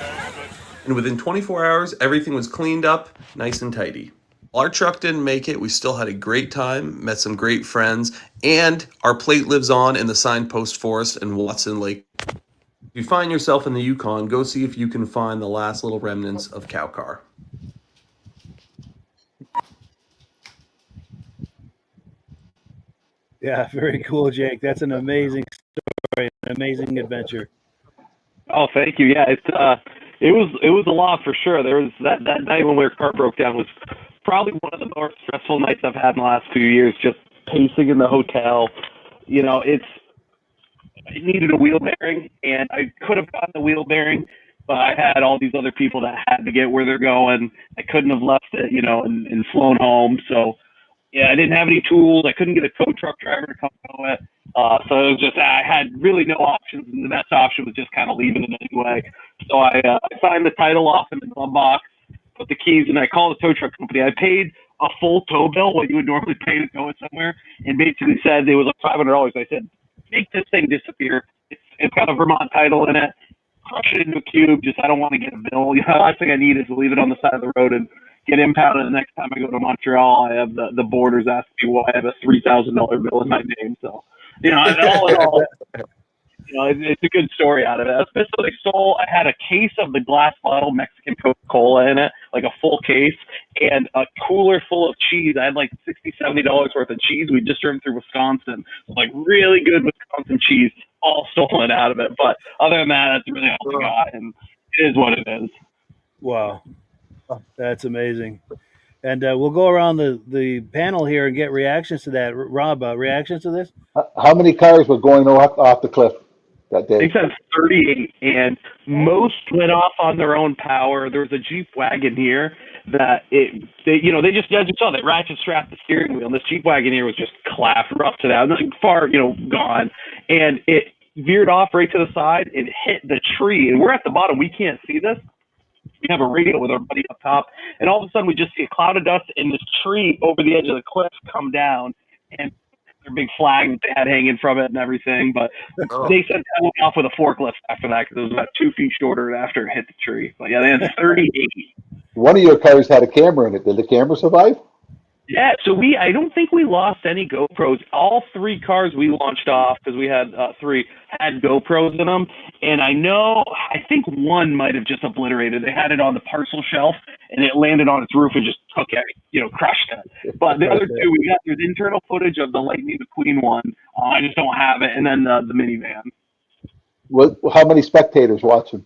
And within 24 hours, everything was cleaned up, nice and tidy. While our truck didn't make it, we still had a great time, met some great friends, and our plate lives on in the Signpost Forest in Watson Lake. If you find yourself in the Yukon, go see if you can find the last little remnants of Cow Car. Yeah, very cool, Jake. That's an amazing story, an amazing adventure. Oh, thank you. Yeah, It was a lot for sure. There was that night when our car broke down was probably one of the more stressful nights I've had in the last few years. Just pacing in the hotel, it needed a wheel bearing, and I could have gotten the wheel bearing, but I had all these other people that had to get where they're going. I couldn't have left it, and flown home. So yeah, I didn't have any tools. I couldn't get a tow truck driver to come tow it. So it was just I had really no options, and the best option was just kind of leaving it anyway. So I signed the title off in the glove box, put the keys, and I called the tow truck company. I paid a full tow bill, what you would normally pay to tow it somewhere, and basically said it was like $500. I said, make this thing disappear. It's got a Vermont title in it. Crush it into a cube. Just I don't want to get a bill. The last thing I need is to leave it on the side of the road and get impounded the next time I go to Montreal. I have the borders asking me why I have a $3,000 bill in my name. So, all in all, it's a good story out of it. Especially I had a case of the glass bottle Mexican Coca-Cola in it, like a full case, and a cooler full of cheese. I had like $60-$70 worth of cheese we just driven through Wisconsin. Like really good Wisconsin cheese, all stolen out of it. But other than that, that's really all I got, and it is what it is. Wow, that's amazing. And we'll go around the panel here and get reactions to that. Rob, reactions to this? How many cars were going off the cliff that They day? said 38, and most went off on their own power. There was a Jeep Wagoneer that they just, as you saw, they ratchet strapped the steering wheel, and this Jeep Wagoneer was just clapped, rusted out, nothing far, gone, and it veered off right to the side and hit the tree. And we're at the bottom; we can't see this. We have a radio with our buddy up top, and all of a sudden we just see a cloud of dust and this tree over the edge of the cliff come down, and their big flag that they had hanging from it and everything. But they said that went off with a forklift after that because it was about 2 feet shorter after it hit the tree. But yeah, they had 38. One of your cars had a camera in it. Did the camera survive? Yeah, so I don't think we lost any GoPros. All 3 cars we launched off, because we had 3, had GoPros in them. And I think one might have just obliterated. They had it on the parcel shelf, and it landed on its roof and just took it, crushed it. But the other 2, there's internal footage of the Lightning McQueen one. I just don't have it. And then the minivan. How many spectators watching?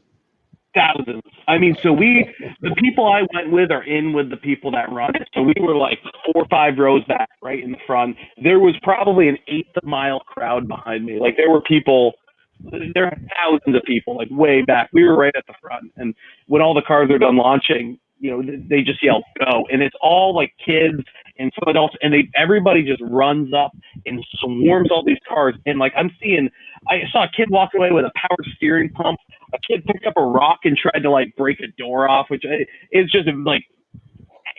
Thousands. I mean, so the people I went with are in with the people that run it. So we were like 4 or 5 rows back, right in the front. There was probably an 1/8 mile crowd behind me. Like there were thousands of people, like way back. We were right at the front. And when all the cars are done launching, they just yell go. And it's all like kids and some adults, and everybody just runs up and swarms all these cars. And like I saw a kid walk away with a power steering pump. A kid picked up a rock and tried to like break a door off, which is just like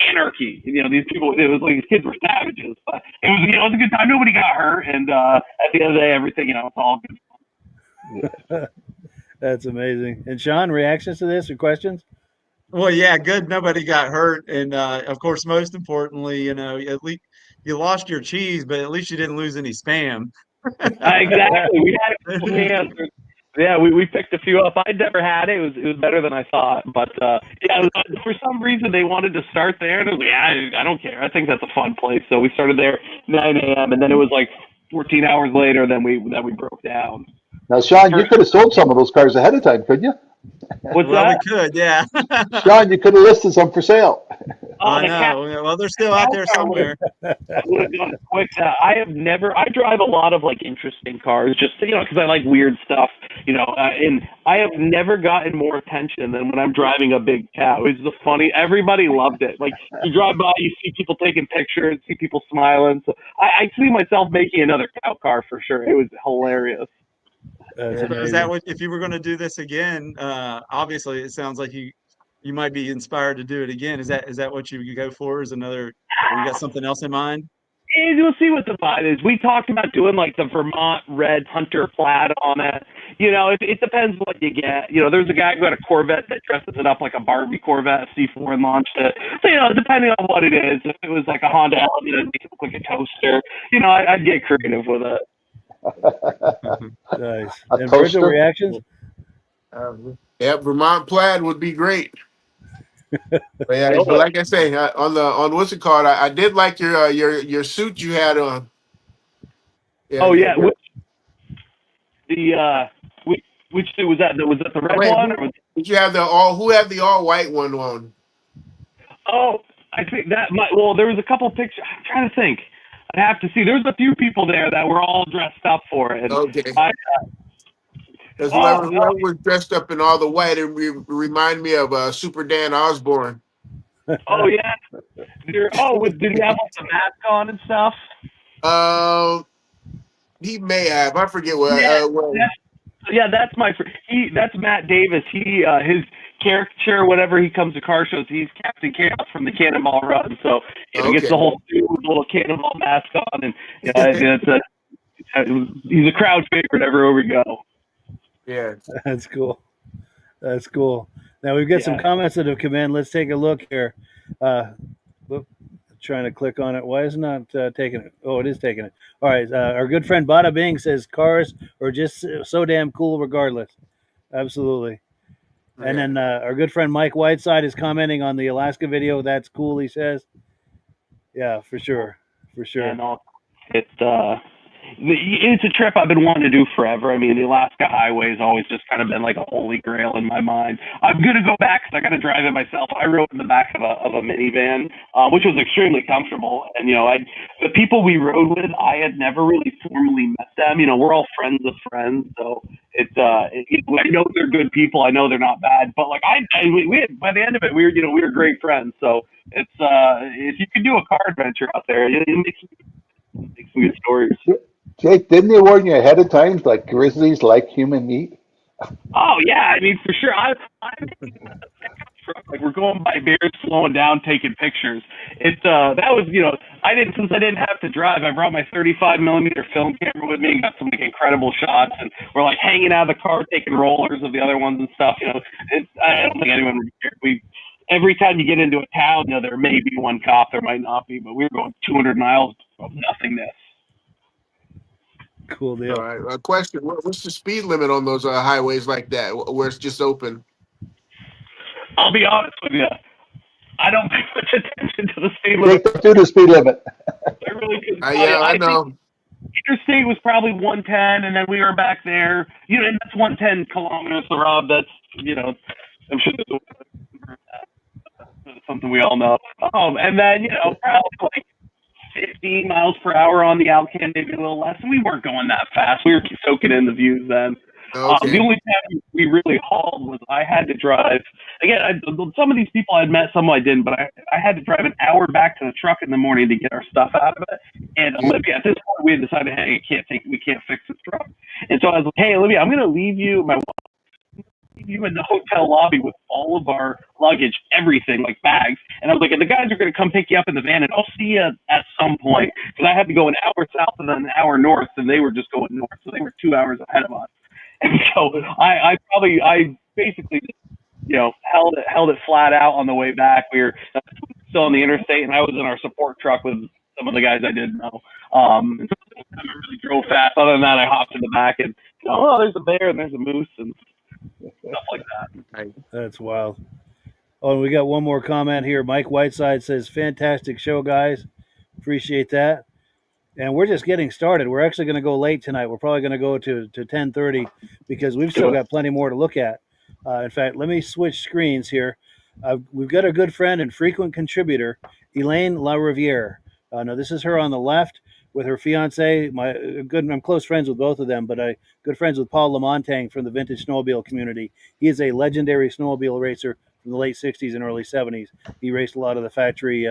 anarchy. These people, it was like these kids were savages. But it was a good time. Nobody got hurt, and at the end of the day, everything, it's all good. That's amazing. And Shaun, reactions to this or questions? Well, yeah, good. Nobody got hurt, and of course, most importantly, at least you lost your cheese, but at least you didn't lose any spam. Exactly. We had a couple cans. Yeah, we picked a few up. I'd never had it. It was better than I thought. But for some reason they wanted to start there, and I was like, I don't care. I think that's a fun place. So we started there 9 a.m. and then it was like 14 hours later then we broke down. Now, Shaun, you could have sold some of those cars ahead of time, couldn't you? What's Well, that? we could, yeah. Shaun, you could have listed some for sale. I know. Well, they're still out there somewhere. I would have done it quick. I drive a lot of like interesting cars just, because I like weird stuff, and I have never gotten more attention than when I'm driving a big cow. It's the funny, everybody loved it. Like you drive by, you see people taking pictures, see people smiling. So I see myself making another cow car for sure. It was hilarious. Is that what, if you were going to do this again, obviously it sounds like you might be inspired to do it again. Is that what you go for? Is another, or you got something else in mind? You'll see what the vibe is. We talked about doing like the Vermont red Hunter plaid on it. It depends what you get. There's a guy who had a Corvette that dresses it up like a Barbie Corvette C4 and launched it. So, depending on what it is, if it was like a Honda Element, it'd make it look like a toaster. I'd get creative with it. Nice. And Virgil, reactions? Yeah, Vermont plaid would be great. But yeah, but like I say, on what's it called? I did like your suit you had on. Yeah, oh yeah, which suit was that? Was that the red one? Or Did you have the all? Who had the all white one on? Oh, I think that might. Well, there was a couple pictures. I'm trying to think. I have to see. There was a few people there that were all dressed up for it. And Okay. I, Because oh whoever no, was dressed up in all the white, it remind me of Super Dan Osborne. oh yeah. Did he have like the mask on and stuff? Um, he may have. I forget what. Yeah, What. yeah. That's that's Matt Davis. His caricature, whenever he comes to car shows, he's Captain Chaos from the Cannonball Run. So gets Okay. the whole suit with the little cannonball mask on, and he's a crowd favorite everywhere we go. Yeah. That's cool. That's cool. Now we've got some Yeah. comments that have come in. Let's take a look here. Whoop, trying to click on it. Why is it not taking it? Oh, it is taking it. All right. Our good friend Bada Bing says cars are just so damn cool regardless. Absolutely. And Yeah. then our good friend Mike Whiteside is commenting on the Alaska video. That's cool, he says. Yeah, for sure. For sure. And it's a trip I've been wanting to do forever. I mean, the Alaska Highway has always just kind of been like a holy grail in my mind. I'm gonna go back because I got to drive it myself. I rode in the back of a minivan, which was extremely comfortable. And the people we rode with, I had never really formally met them. We're all friends of friends, so I know they're good people. I know they're not bad, but like we had, by the end of it, we were great friends. So it's if you could do a car adventure out there, it makes some good stories. Jake, didn't they warn you ahead of time, like grizzlies like human meat? Oh yeah, I mean for sure. Like we're going by bears, slowing down, taking pictures. That was I didn't have to drive. I brought my 35 millimeter film camera with me and got some like incredible shots. And we're like hanging out of the car, taking rollers of the other ones and stuff. I don't think anyone would care. Every time you get into a town, there may be one cop, there might not be, but we were going 200 miles of nothingness. Cool All deal. right. A question: What's the speed limit on those highways like that, where it's just open? I'll be honest with you. I don't pay much attention to the speed Jake, limit. don't do the speed limit. I really couldn't. Yeah, I know. think interstate was probably 110, and then we were back there. And that's 110 kilometers, so Rob. That's I'm sure that's something we all know. And then probably like 15 miles per hour on the Alcan, maybe a little less. And we weren't going that fast. We were soaking in the views then. Okay. The only time we really hauled was I had to drive. Again, some of these people I'd met, some I didn't, but I had to drive an hour back to the truck in the morning to get our stuff out of it. And Olivia, at this point, we had decided, hey, we can't fix this truck. And so I was like, hey, Olivia, I'm going to leave you in the hotel lobby with all of our luggage, everything, like bags. And I was like, and the guys are going to come pick you up in the van, and I'll see you at some point. Because I had to go an hour south and then an hour north, and they were just going north. So they were 2 hours ahead of us. And so I basically held it flat out on the way back. We were still on the interstate, and I was in our support truck with some of the guys I didn't know. And so I really drove fast. Other than that, I hopped in the back and there's a bear and there's a moose and stuff like that. That's wild. Oh, and we got one more comment here. Mike Whiteside says, "Fantastic show, guys. Appreciate that." And we're just getting started. We're actually going to go late tonight. We're probably going to go to 10:30 because we've still got plenty more to look at. In fact, let me switch screens here. We've got a good friend and frequent contributor, Elaine LaRiviere. Now, this is her on the left with her fiance. I'm close friends with both of them, but I'm good friends with Paul Lamontagne from the vintage snowmobile community. He is a legendary snowmobile racer from the late 60s and early 70s. He raced a lot of the factory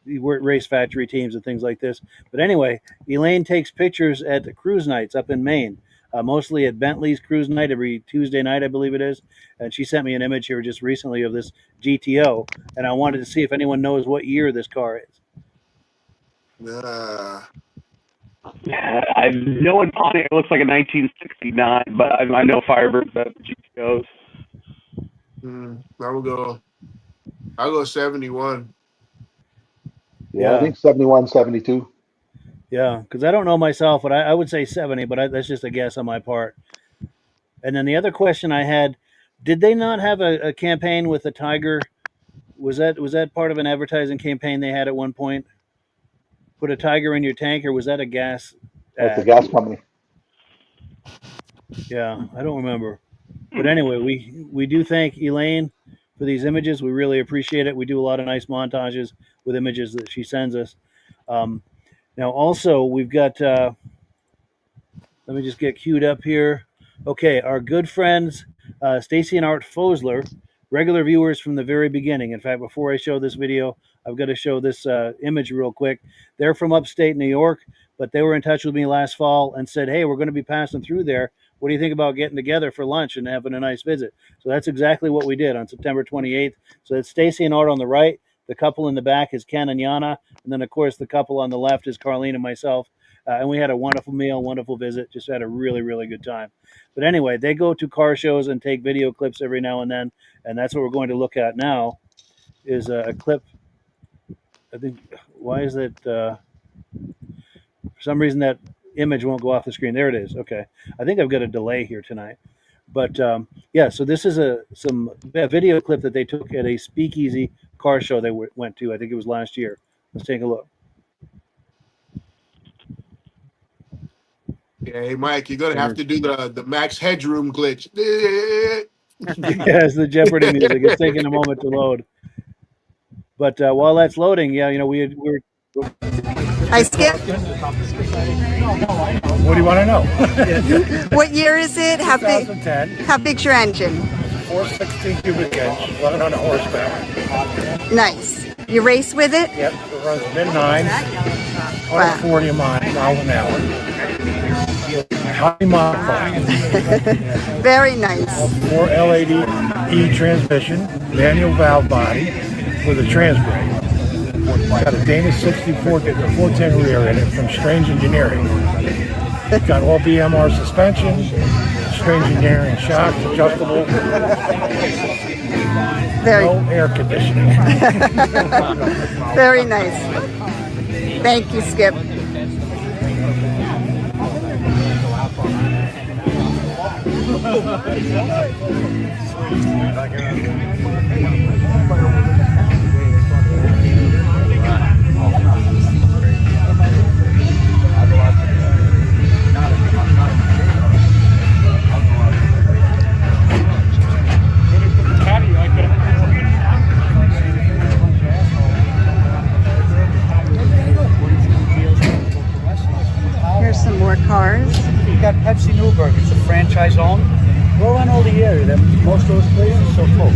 race factory teams and things like this. But anyway, Elaine takes pictures at the cruise nights up in Maine, mostly at Bentley's cruise night every Tuesday night, I believe it is. And she sent me an image here just recently of this GTO, and I wanted to see if anyone knows what year this car is. I know in Pontiac it looks like a 1969, but I know Firebirds better than GTOs. I'll go 71. Yeah, I think 71, 72. Yeah, because I don't know myself, but I would say 70, but that's just a guess on my part. And then the other question I had, did they not have a campaign with the Tiger? Was that part of an advertising campaign they had at one point? Put a Tiger in your tank, or was that a gas ad? That's the gas company. Yeah, I don't remember. But anyway, we do thank Elaine for these images. We really appreciate it. We do a lot of nice montages with images that she sends us. Now, also, we've got, let me just get queued up here. Okay, our good friends, Stacy and Art Fosler, regular viewers from the very beginning. In fact, before I show this video, I've got to show this image real quick. They're from upstate New York, but they were in touch with me last fall and said, hey, we're going to be passing through there. What do you think about getting together for lunch and having a nice visit? So that's exactly what we did on September 28th. So it's Stacy and Art on the right. The couple in the back is Ken and Yana. And then, of course, the couple on the left is Carlene and myself. And we had a wonderful meal, wonderful visit, just had a really, really good time. But anyway, they go to car shows and take video clips every now and then. And that's what we're going to look at now is a clip. I think, why is that? For some reason, that image won't go off the screen. There it is. Okay. I think I've got a delay here tonight. But yeah, so this is a video clip that they took at a speakeasy car show they went to. I think it was last year. Let's take a look. Yeah, hey, Mike, you're going to have to do the Max Headroom glitch. Yes, the Jeopardy music. It's taking a moment to load. But while that's loading, yeah, you know, we were. Hi, Skip. What do you want to know? What year is it? How big? 2010. How big's your engine? 416 cubic inch, 1100 horsepower. Nice. You race with it? Yep, it runs mid-9, 140 miles an hour. Highly modified. Very nice. 4 LAD E transmission, manual valve body with a trans brake. It's got a Dana 64 410 rear in it from Strange Engineering. It's got all BMR suspension, Strange Engineering shocks, adjustable. No air conditioning. Very nice. Thank you, Skip. Here's some more cars. You got Pepsi Newburgh. It's a franchise owned. Go around all the area. Most of those places are so full.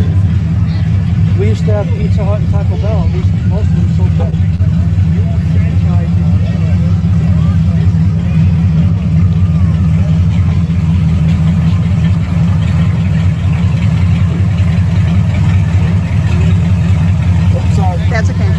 We used to have Pizza Hut and Taco Bell. At least most of them so full. That's okay.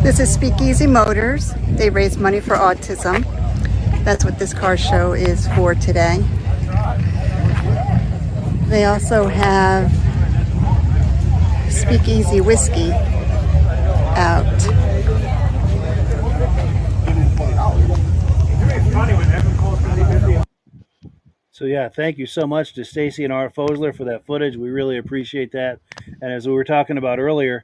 This is Speakeasy Motors. They raise money for autism. That's what this car show is for today. They also have Speakeasy Whiskey. out. So yeah, thank you so much to Stacy and Art Fosler for that footage. We really appreciate that. And as we were talking about earlier,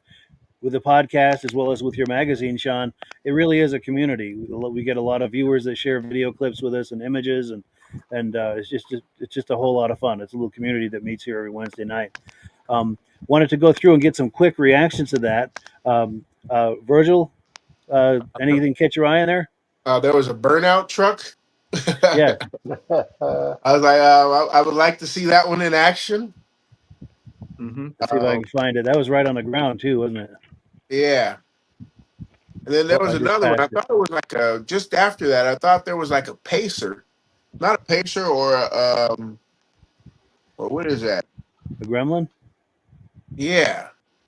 with the podcast as well as with your magazine, Shaun, it really is a community. We get a lot of viewers that share video clips with us and images, and it's just a whole lot of fun. It's a little community that meets here every Wednesday night. Wanted to go through and get some quick reactions to that. Virgil, anything catch your eye in there? There was a burnout truck. Yeah. I was like, I would like to see that one in action. Let's see if I can find it. That was right on the ground too, wasn't it? Yeah. And then there Oh, was I just another one. I passed it. thought it was like just after that, I thought there was like a pacer. Not a pacer or what is that? A Gremlin? Yeah.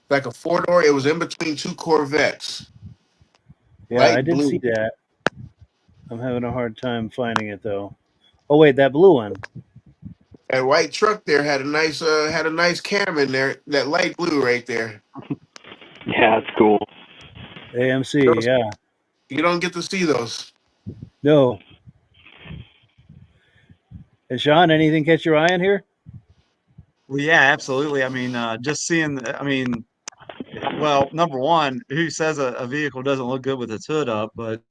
Like a 4-door. It was in between two Corvettes. Yeah, Light I did blue. see that. I'm having a hard time finding it though. Oh wait, that blue one. That white truck there had a nice cam in there. That light blue right there. Yeah, it's cool. AMC, yeah. You don't get to see those. No. And Shaun, anything catch your eye in here? Well, yeah, absolutely. I mean, just seeing, well, number one, who says a vehicle doesn't look good with its hood up, but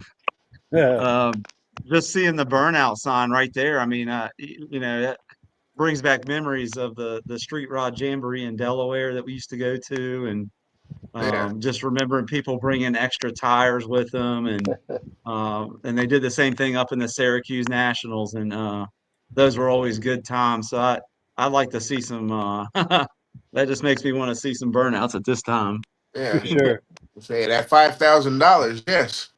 just seeing the burnout sign right there. I mean, that brings back memories of the street rod jamboree in Delaware that we used to go to, and just remembering people bringing extra tires with them, and they did the same thing up in the Syracuse Nationals, and those were always good times. So I'd like to see some. That just makes me want to see some burnouts at this time. Yeah, for sure. Say that $5,000. Yes.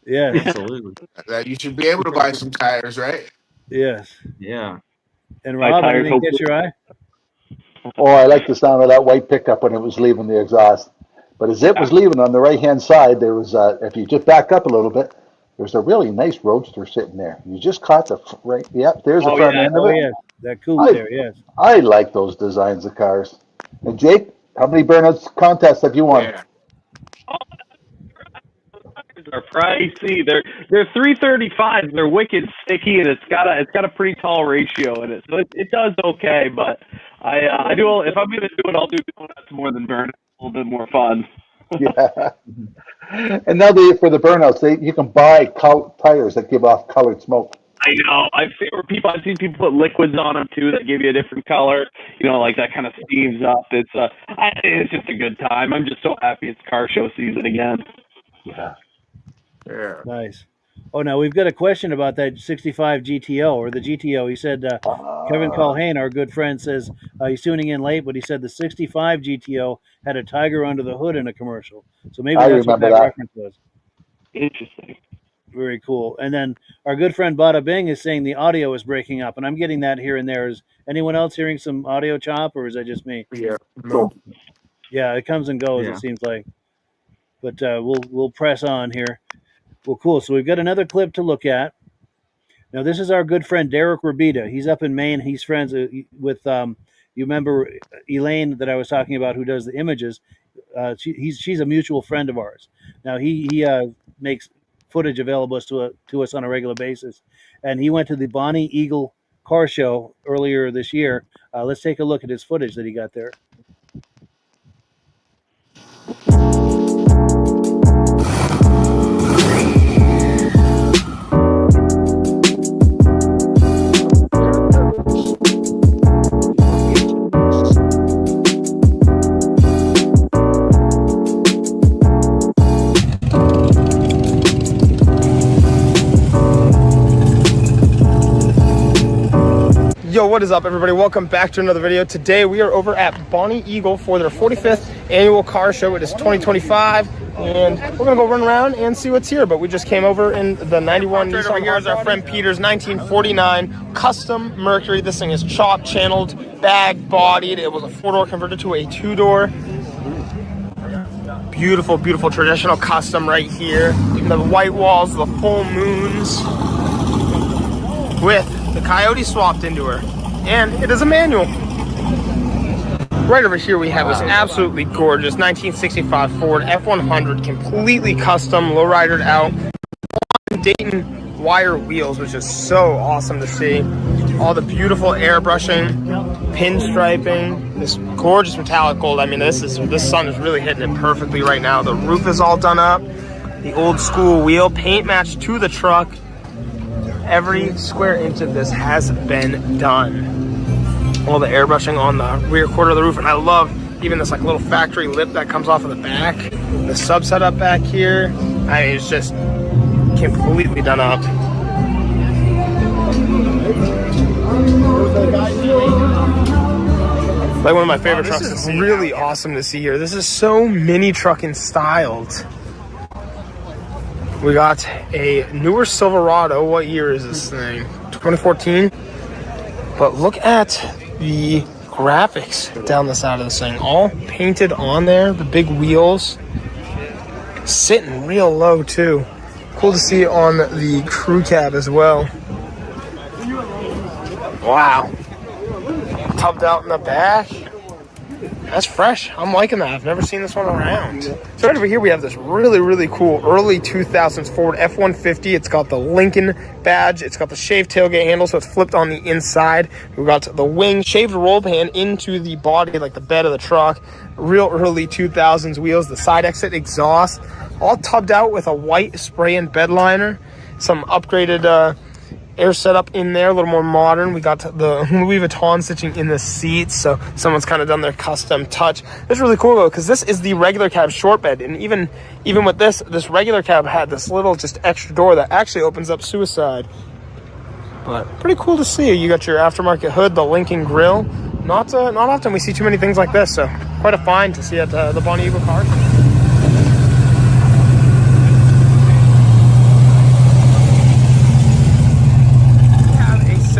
Yes. Absolutely. That you should be able to buy some tires, right? Yes. Yeah. And Rob, anything catch your eye? Oh, I like the sound of that white pickup when it was leaving the exhaust. But as it was leaving on the right-hand side, there was, if you just back up a little bit, there's a really nice roadster sitting there. You just caught the right. Yep, there's the front end of it. Oh, yes. That coupe there, yes. I like those designs of cars. And Jake, how many burnouts contests have you won? Yeah. Are pricey. They're 335s. They're wicked sticky, and it's got a pretty tall ratio in it, so it does okay. But I do, if I'm gonna do it, I'll do donuts more than burn. A little bit more fun. Yeah. And now for the burnouts, you can buy tires that give off colored smoke. I know. I've seen people put liquids on them too that give you a different color. Like that kind of steams up. It's just a good time. I'm just so happy it's car show season again. Yeah. Yeah. Nice. Oh, now we've got a question about that 65 GTO or the GTO. He said, Kevin Culhane, our good friend, says he's tuning in late, but he said the 65 GTO had a tiger under the hood in a commercial. So maybe that's what that reference was. Interesting. Very cool. And then our good friend Bada Bing is saying the audio is breaking up, and I'm getting that here and there. Is anyone else hearing some audio chop, or is that just me? Yeah. No. Yeah, it comes and goes, it seems like. But we'll press on here. Well, cool. So we've got another clip to look at. Now, this is our good friend Derek Rabita. He's up in Maine. He's friends with, you remember Elaine that I was talking about who does the images. She's a mutual friend of ours. Now, he makes footage available to us on a regular basis. And he went to the Bonnie Eagle car show earlier this year. Let's take a look at his footage that he got there. Yo, what is up, everybody? Welcome back to another video. Today we are over at Bonnie Eagle for their 45th annual car show. It is 2025, and we're gonna go run around and see what's here. But we just came over in the 91 Nissan. Over here is our friend Peter's 1949 custom Mercury. This thing is chop channeled, bag bodied. It was a 4-door converted to a 2-door. Beautiful, beautiful traditional custom right here. The white walls, the full moons, with the Coyote swapped into her, and it is a manual. Right over here we have this absolutely gorgeous 1965 Ford F100, completely custom, lowridered out, Dayton wire wheels, which is so awesome to see. All the beautiful airbrushing, pinstriping, this gorgeous metallic gold. I mean, this sun is really hitting it perfectly right now. The roof is all done up, the old school wheel, paint matched to the truck. Every square inch of this has been done. All the airbrushing on the rear quarter of the roof, and I love even this like little factory lip that comes off of the back. The sub setup back here, I mean, it's just completely done up. Like one of my favorite trucks. It's really awesome to see here. This is so mini trucking styled. We got a newer Silverado. What year is this thing? 2014. But look at the graphics down the side of this thing. All painted on there. The big wheels. Sitting real low too. Cool to see on the crew cab as well. Wow. Tubbed out in the back. That's fresh. I'm liking that. I've never seen this one around. So right over here we have this really, really cool early 2000s Ford F-150. It's got the Lincoln badge. It's got the shaved tailgate handle, so it's flipped on the inside. We've got the wing shaved roll pan into the body, like the bed of the truck. Real early 2000s wheels. The side exit exhaust. All tubbed out with a white spray and bed liner. Some upgraded air setup in there, a little more modern. We got the Louis Vuitton stitching in the seats, so someone's kind of done their custom touch. It's really cool though, because this is the regular cab short bed, and even with this regular cab had this little just extra door that actually opens up suicide. But pretty cool to see. You got your aftermarket hood, the Lincoln grill. Not often we see too many things like this, so quite a find to see at the Bonnie Eagle car show.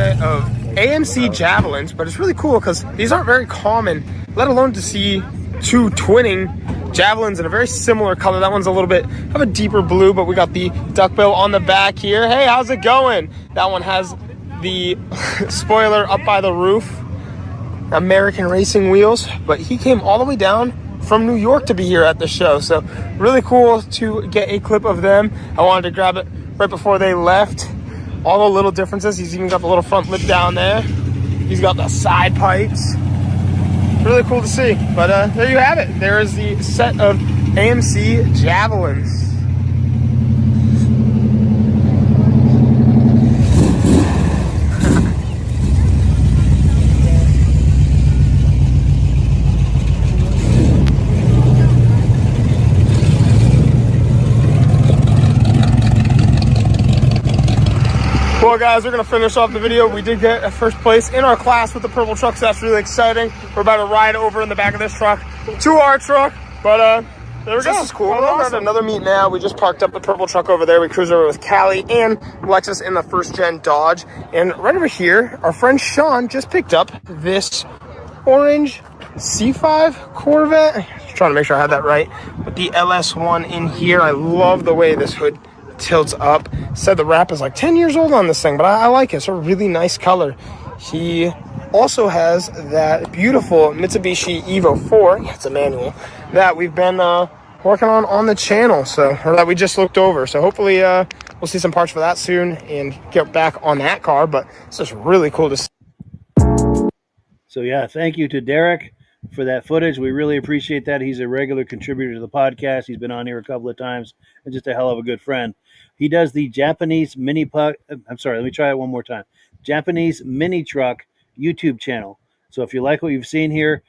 Of AMC Javelins, but it's really cool because these aren't very common, let alone to see two twinning Javelins in a very similar color. That one's a little bit of a deeper blue, but we got the duckbill on the back here. Hey, how's it going? That one has the spoiler up by the roof. American Racing Wheels, but he came all the way down from New York to be here at the show, so really cool to get a clip of them. I wanted to grab it right before they left. All the little differences. He's even got the little front lip down there. He's got the side pipes. Really cool to see. But there you have it. There is the set of AMC Javelins. Well guys, we're gonna finish off the video. We did get a first place in our class with the purple truck, so that's really exciting. We're about to ride over in the back of this truck to our truck, but there we go. This is cool. We're at another meet now. We just parked up the purple truck over there. We cruised over with Callie and Lexus in the first gen Dodge. And right over here, our friend Shaun just picked up this orange C5 Corvette. Just trying to make sure I had that right. With the LS1 in here. I love the way this hood tilts up. Said the wrap is like 10 years old on this thing, but I like it. It's a really nice color. He also has that beautiful Mitsubishi Evo 4, it's a manual, that we've been working on the channel, or that we just looked over. So hopefully we'll see some parts for that soon and get back on that car, but it's just really cool to see. So yeah, thank you to Derek for that footage. We really appreciate that. He's a regular contributor to the podcast. He's been on here a couple of times and just a hell of a good friend. He does the Japanese mini truck. I'm sorry, let me try it one more time. Japanese mini truck YouTube channel. So if you like what you've seen here,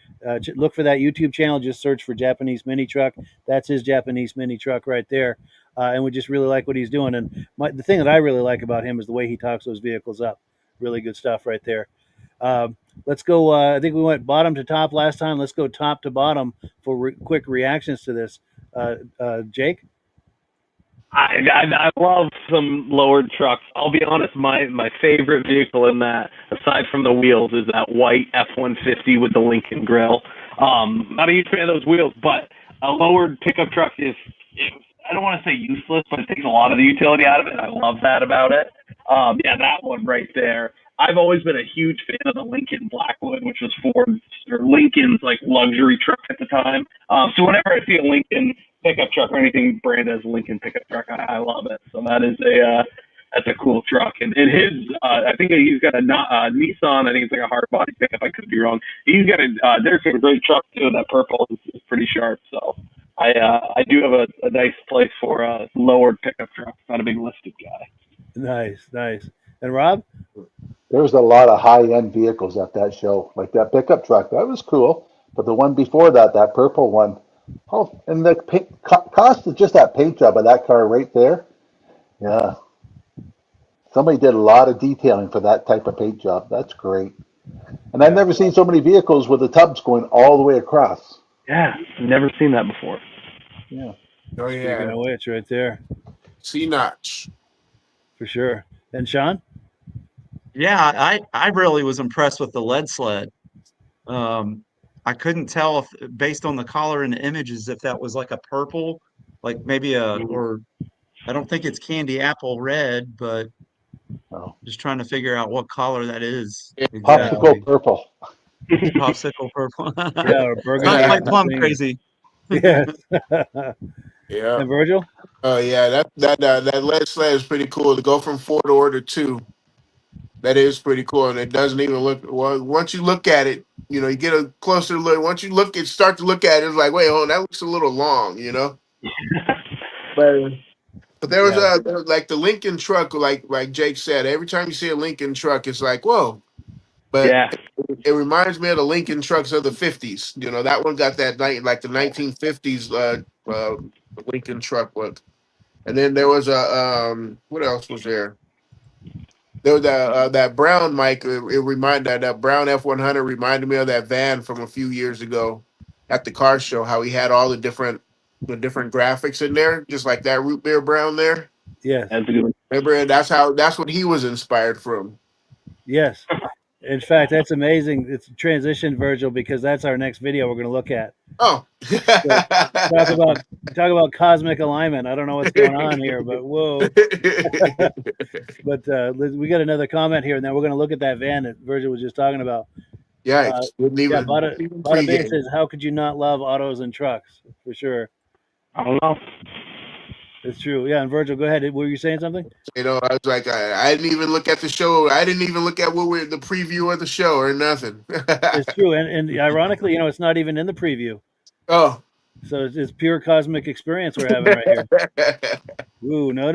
look for that YouTube channel. Just search for Japanese mini truck. That's his Japanese mini truck right there. And we just really like what he's doing. And the thing that I really like about him is the way he talks those vehicles up. Really good stuff right there. Let's go. I think we went bottom to top last time. Let's go top to bottom for quick reactions to this. Jake? I love some lowered trucks. I'll be honest, my favorite vehicle in that, aside from the wheels, is that white F-150 with the Lincoln grill. Not a huge fan of those wheels, but a lowered pickup truck is, I don't want to say useless, but it takes a lot of the utility out of it. I love that about it. Yeah, that one right there. I've always been a huge fan of the Lincoln Blackwood, which was Ford's or Lincoln's like luxury truck at the time. So whenever I see a Lincoln pickup truck or anything branded as a Lincoln pickup truck, I love it. So that's a cool truck. And his, I think he's got a Nissan. I think it's like a hard body pickup. I could be wrong. He's got there's a great truck too. That purple is pretty sharp. So I do have a nice place for lowered pickup trucks. Not a big lifted guy. Nice. And Rob? There was a lot of high-end vehicles at that show, like that pickup truck. That was cool. But the one before that, that purple one, oh, and the cost of just that paint job of that car right there, yeah. Somebody did a lot of detailing for that type of paint job. That's great. And I've never seen so many vehicles with the tubs going all the way across. Yeah, never seen that before. Yeah. Oh yeah. Speaking of which, right there. C-notch. For sure. And Shaun? Yeah, I really was impressed with the lead sled. I couldn't tell if, based on the color and the images, if that was like a purple, like maybe or I don't think it's candy apple red, but just trying to figure out what color that is. Exactly. Popsicle purple. Popsicle purple. Yeah, or burgundy. Not quite plum crazy. Yes. Yeah. And Virgil? Oh yeah, that lead sled is pretty cool. To go from 4 to order 2, that is pretty cool, and it doesn't even look well. Once you look at it, you get a closer look. Once you start to look at it, it's like, wait, that looks a little long, But there was like the Lincoln truck, like Jake said. Every time you see a Lincoln truck, it's like, whoa. But it reminds me of the Lincoln trucks of the 50s. That one got that like the 1950s Lincoln truck look. And then there was what else was there? There was that brown Mike. It reminded that brown F-100 reminded me of that van from a few years ago at the car show. How he had all the different graphics in there, just like that root beer brown there. Yes. Remember, that's what he was inspired from. Yes. In fact, that's amazing. It's a transition, Virgil, because that's our next video we're going to look at. Oh. Talk about cosmic alignment. I don't know what's going on here, but whoa. But we got another comment here, and then we're going to look at that van that Virgil was just talking about. Yeah. Bada Bay says, how could you not love autos and trucks? For sure. I don't know. It's true. Yeah, and Virgil, go ahead. Were you saying something? I was like, I didn't even look at the show. I didn't even look at the preview of the show or nothing. It's true, and ironically, it's not even in the preview. Oh, so it's pure cosmic experience we're having right here. Ooh, no.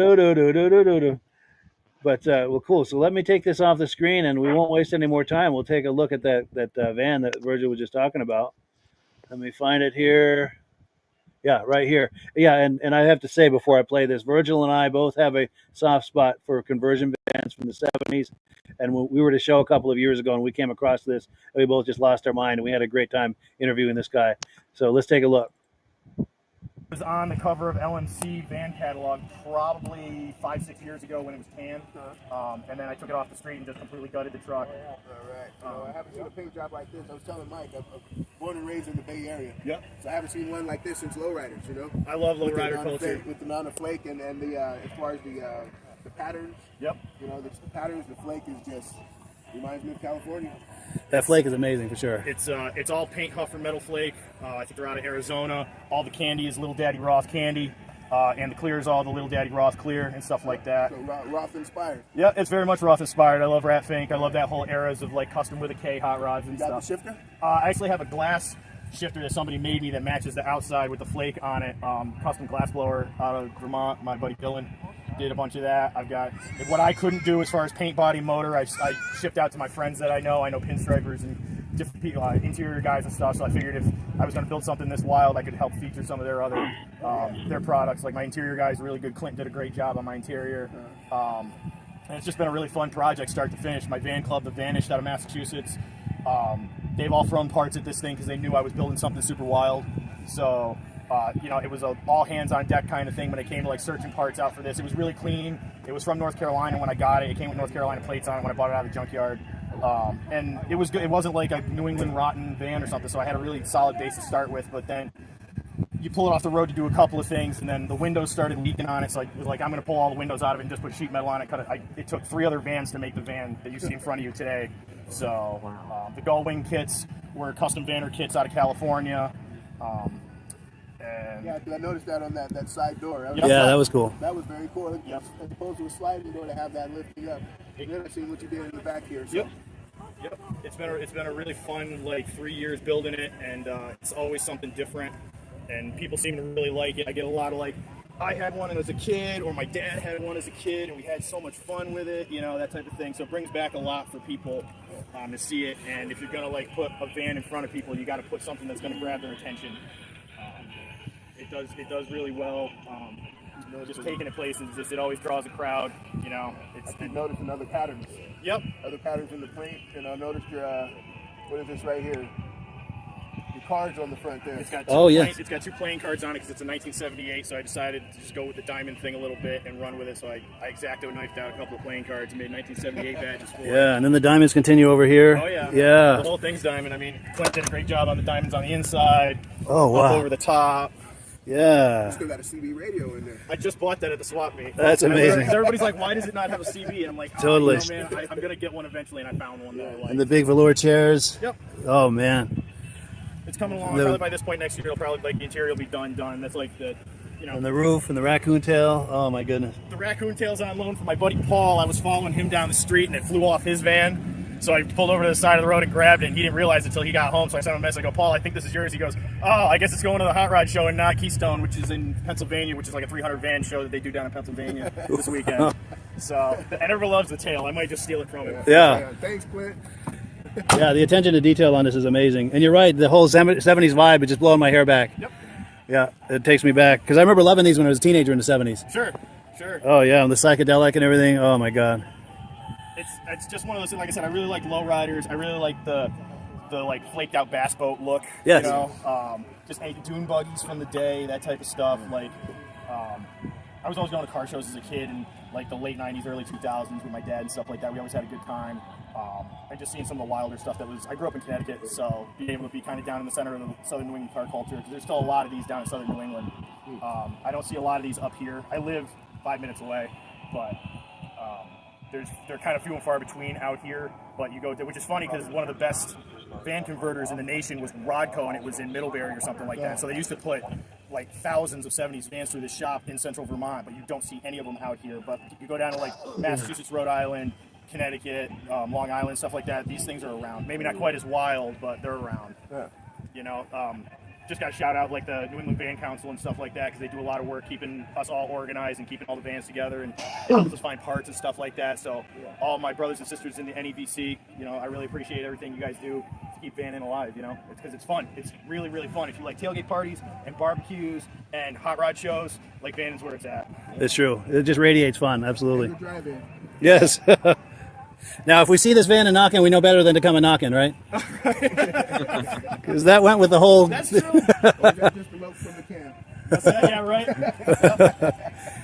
But well, cool. So let me take this off the screen, and we won't waste any more time. We'll take a look at that van that Virgil was just talking about. Let me find it here. Yeah, right here. Yeah, and I have to say before I play this, Virgil and I both have a soft spot for conversion vans from the 70s. And we were at a show a couple of years ago, and we came across this, and we both just lost our mind, and we had a great time interviewing this guy. So let's take a look. It was on the cover of LMC van catalog probably 5-6 years ago when it was canned, and then I took it off the street and just completely gutted the truck. I haven't seen a paint job like this. I was telling Mike, I'm born and raised in the Bay Area. Yep. So I haven't seen one like this since lowriders. I love lowrider culture. With the amount of flake and the as far as the patterns. Yep. The patterns, the flake is just reminds me of California. That flake is amazing for sure. It's all paint huffer metal flake. I think they're out of Arizona. All the candy is Little Daddy Roth candy, and the clear is all the Little Daddy Roth clear and stuff like that. So Roth inspired. Yeah, it's very much Roth inspired. I love Rat Fink. I love that whole eras of like custom with a K hot rods and you stuff. Got the shifter? I actually have a glass shifter that somebody made me that matches the outside with the flake on it. Custom glass blower out of Vermont. My buddy Dylan did a bunch of that. I've got what I couldn't do as far as paint body motor. I shipped out to my friends that I know pinstripers and different people, interior guys and stuff. So I figured if I was going to build something this wild, I could help feature some of their other their products. Like my interior guys, really good. Clint did a great job on my interior. And it's just been a really fun project, start to finish. My van club, The Vanished, out of Massachusetts. They've all thrown parts at this thing because they knew I was building something super wild. So, it was a all hands on deck kind of thing when it came to like searching parts out for this. It was really clean. It was from North Carolina when I got it. It came with North Carolina plates on it when I bought it out of the junkyard. And it was good. It wasn't like a New England rotten van or something. So I had a really solid base to start with. But then, you pull it off the road to do a couple of things, and then the windows started leaking on it. So I was like, I'm going to pull all the windows out of it and just put sheet metal on it. It took 3 other vans to make the van that you see in front of you today. So the Gull Wing kits were custom vanner kits out of California. Yeah, I noticed that on that side door. That was cool. That was very cool. As opposed to a sliding door to have that lifting up. I've never seen what you did in the back here. So. Yep. It's been a really fun 3 years building it, and it's always something different. And people seem to really like it. I get a lot of I had one as a kid, or my dad had one as a kid, and we had so much fun with it, that type of thing. So it brings back a lot for people to see it. And if you're gonna put a van in front of people, you got to put something that's gonna grab their attention. It does really well. Just taking it places, it always draws a crowd. I keep noticing other patterns. Yep. Other patterns in the paint, and I noticed your what is this right here? Your cards on the front there. It's got it's got 2 playing cards on it because it's a 1978. So I decided to just go with the diamond thing a little bit and run with it. So I X-Acto knifed out a couple of playing cards and made 1978 badges for it. Yeah, and then the diamonds continue over here. Oh yeah. Yeah. The whole thing's diamond. I mean, Clint did a great job on the diamonds on the inside. Oh wow. Up over the top. Yeah. You still got a CB radio in there. I just bought that at the swap meet. That's amazing. Everybody's like, why does it not have a CB? And I'm like, totally. Man, I'm going to get one eventually, and I found one that I like. And the big velour chairs. Yep. Oh, man. It's coming along. Probably by this point next year, it'll probably, the interior will be done. That's And the roof and the raccoon tail. Oh, my goodness. The raccoon tail's on loan for my buddy Paul. I was following him down the street, and it flew off his van. So I pulled over to the side of the road and grabbed it, and he didn't realize it until he got home. So I sent him a message. I go, Paul, I think this is yours. He goes, oh, I guess it's going to the Hot Rod Show in Keystone, which is in Pennsylvania, which is like a 300 van show that they do down in Pennsylvania this weekend. So, and everyone loves the tail. I might just steal it from him. Yeah. Thanks, Clint. Yeah, the attention to detail on this is amazing. And you're right, the whole 70s vibe is just blowing my hair back. Yep. Yeah, it takes me back. Because I remember loving these when I was a teenager in the 70s. Sure. Oh, yeah, and the psychedelic and everything. Oh, my God. It's just one of those things. Like I said, I really like lowriders. I really like the flaked out bass boat look. Yes. Just dune buggies from the day, that type of stuff. I was always going to car shows as a kid in the late 90s, early 2000s with my dad and stuff like that. We always had a good time. And just seeing some of the wilder stuff I grew up in Connecticut, so being able to be kind of down in the center of the Southern New England car culture, because there's still a lot of these down in Southern New England. I don't see a lot of these up here. I live 5 minutes away, but they're kind of few and far between out here. But you go, which is funny because one of the best van converters in the nation was Rodco, and it was in Middlebury or something like that. So they used to put thousands of 70s vans through this shop in central Vermont, but you don't see any of them out here. But you go down to Massachusetts, Rhode Island, Connecticut, Long Island, stuff like that. These things are around. Maybe not quite as wild, but they're around. Yeah. Just got to shout out the New England Van Council and stuff like that, because they do a lot of work keeping us all organized and keeping all the vans together, and it helps us find parts and stuff like that. So all my brothers and sisters in the NEVC, I really appreciate everything you guys do to keep vanning alive. It's because it's fun. It's really, really fun. If you like tailgate parties and barbecues and hot rod shows, Vanning's where it's at. It's true. It just radiates fun. Absolutely. Drive-in. Yes. Now, if we see this van and knocking, we know better than to come and knocking, right? Because that went with the whole... That's true. Or is that just the rope from the can? Yeah, right?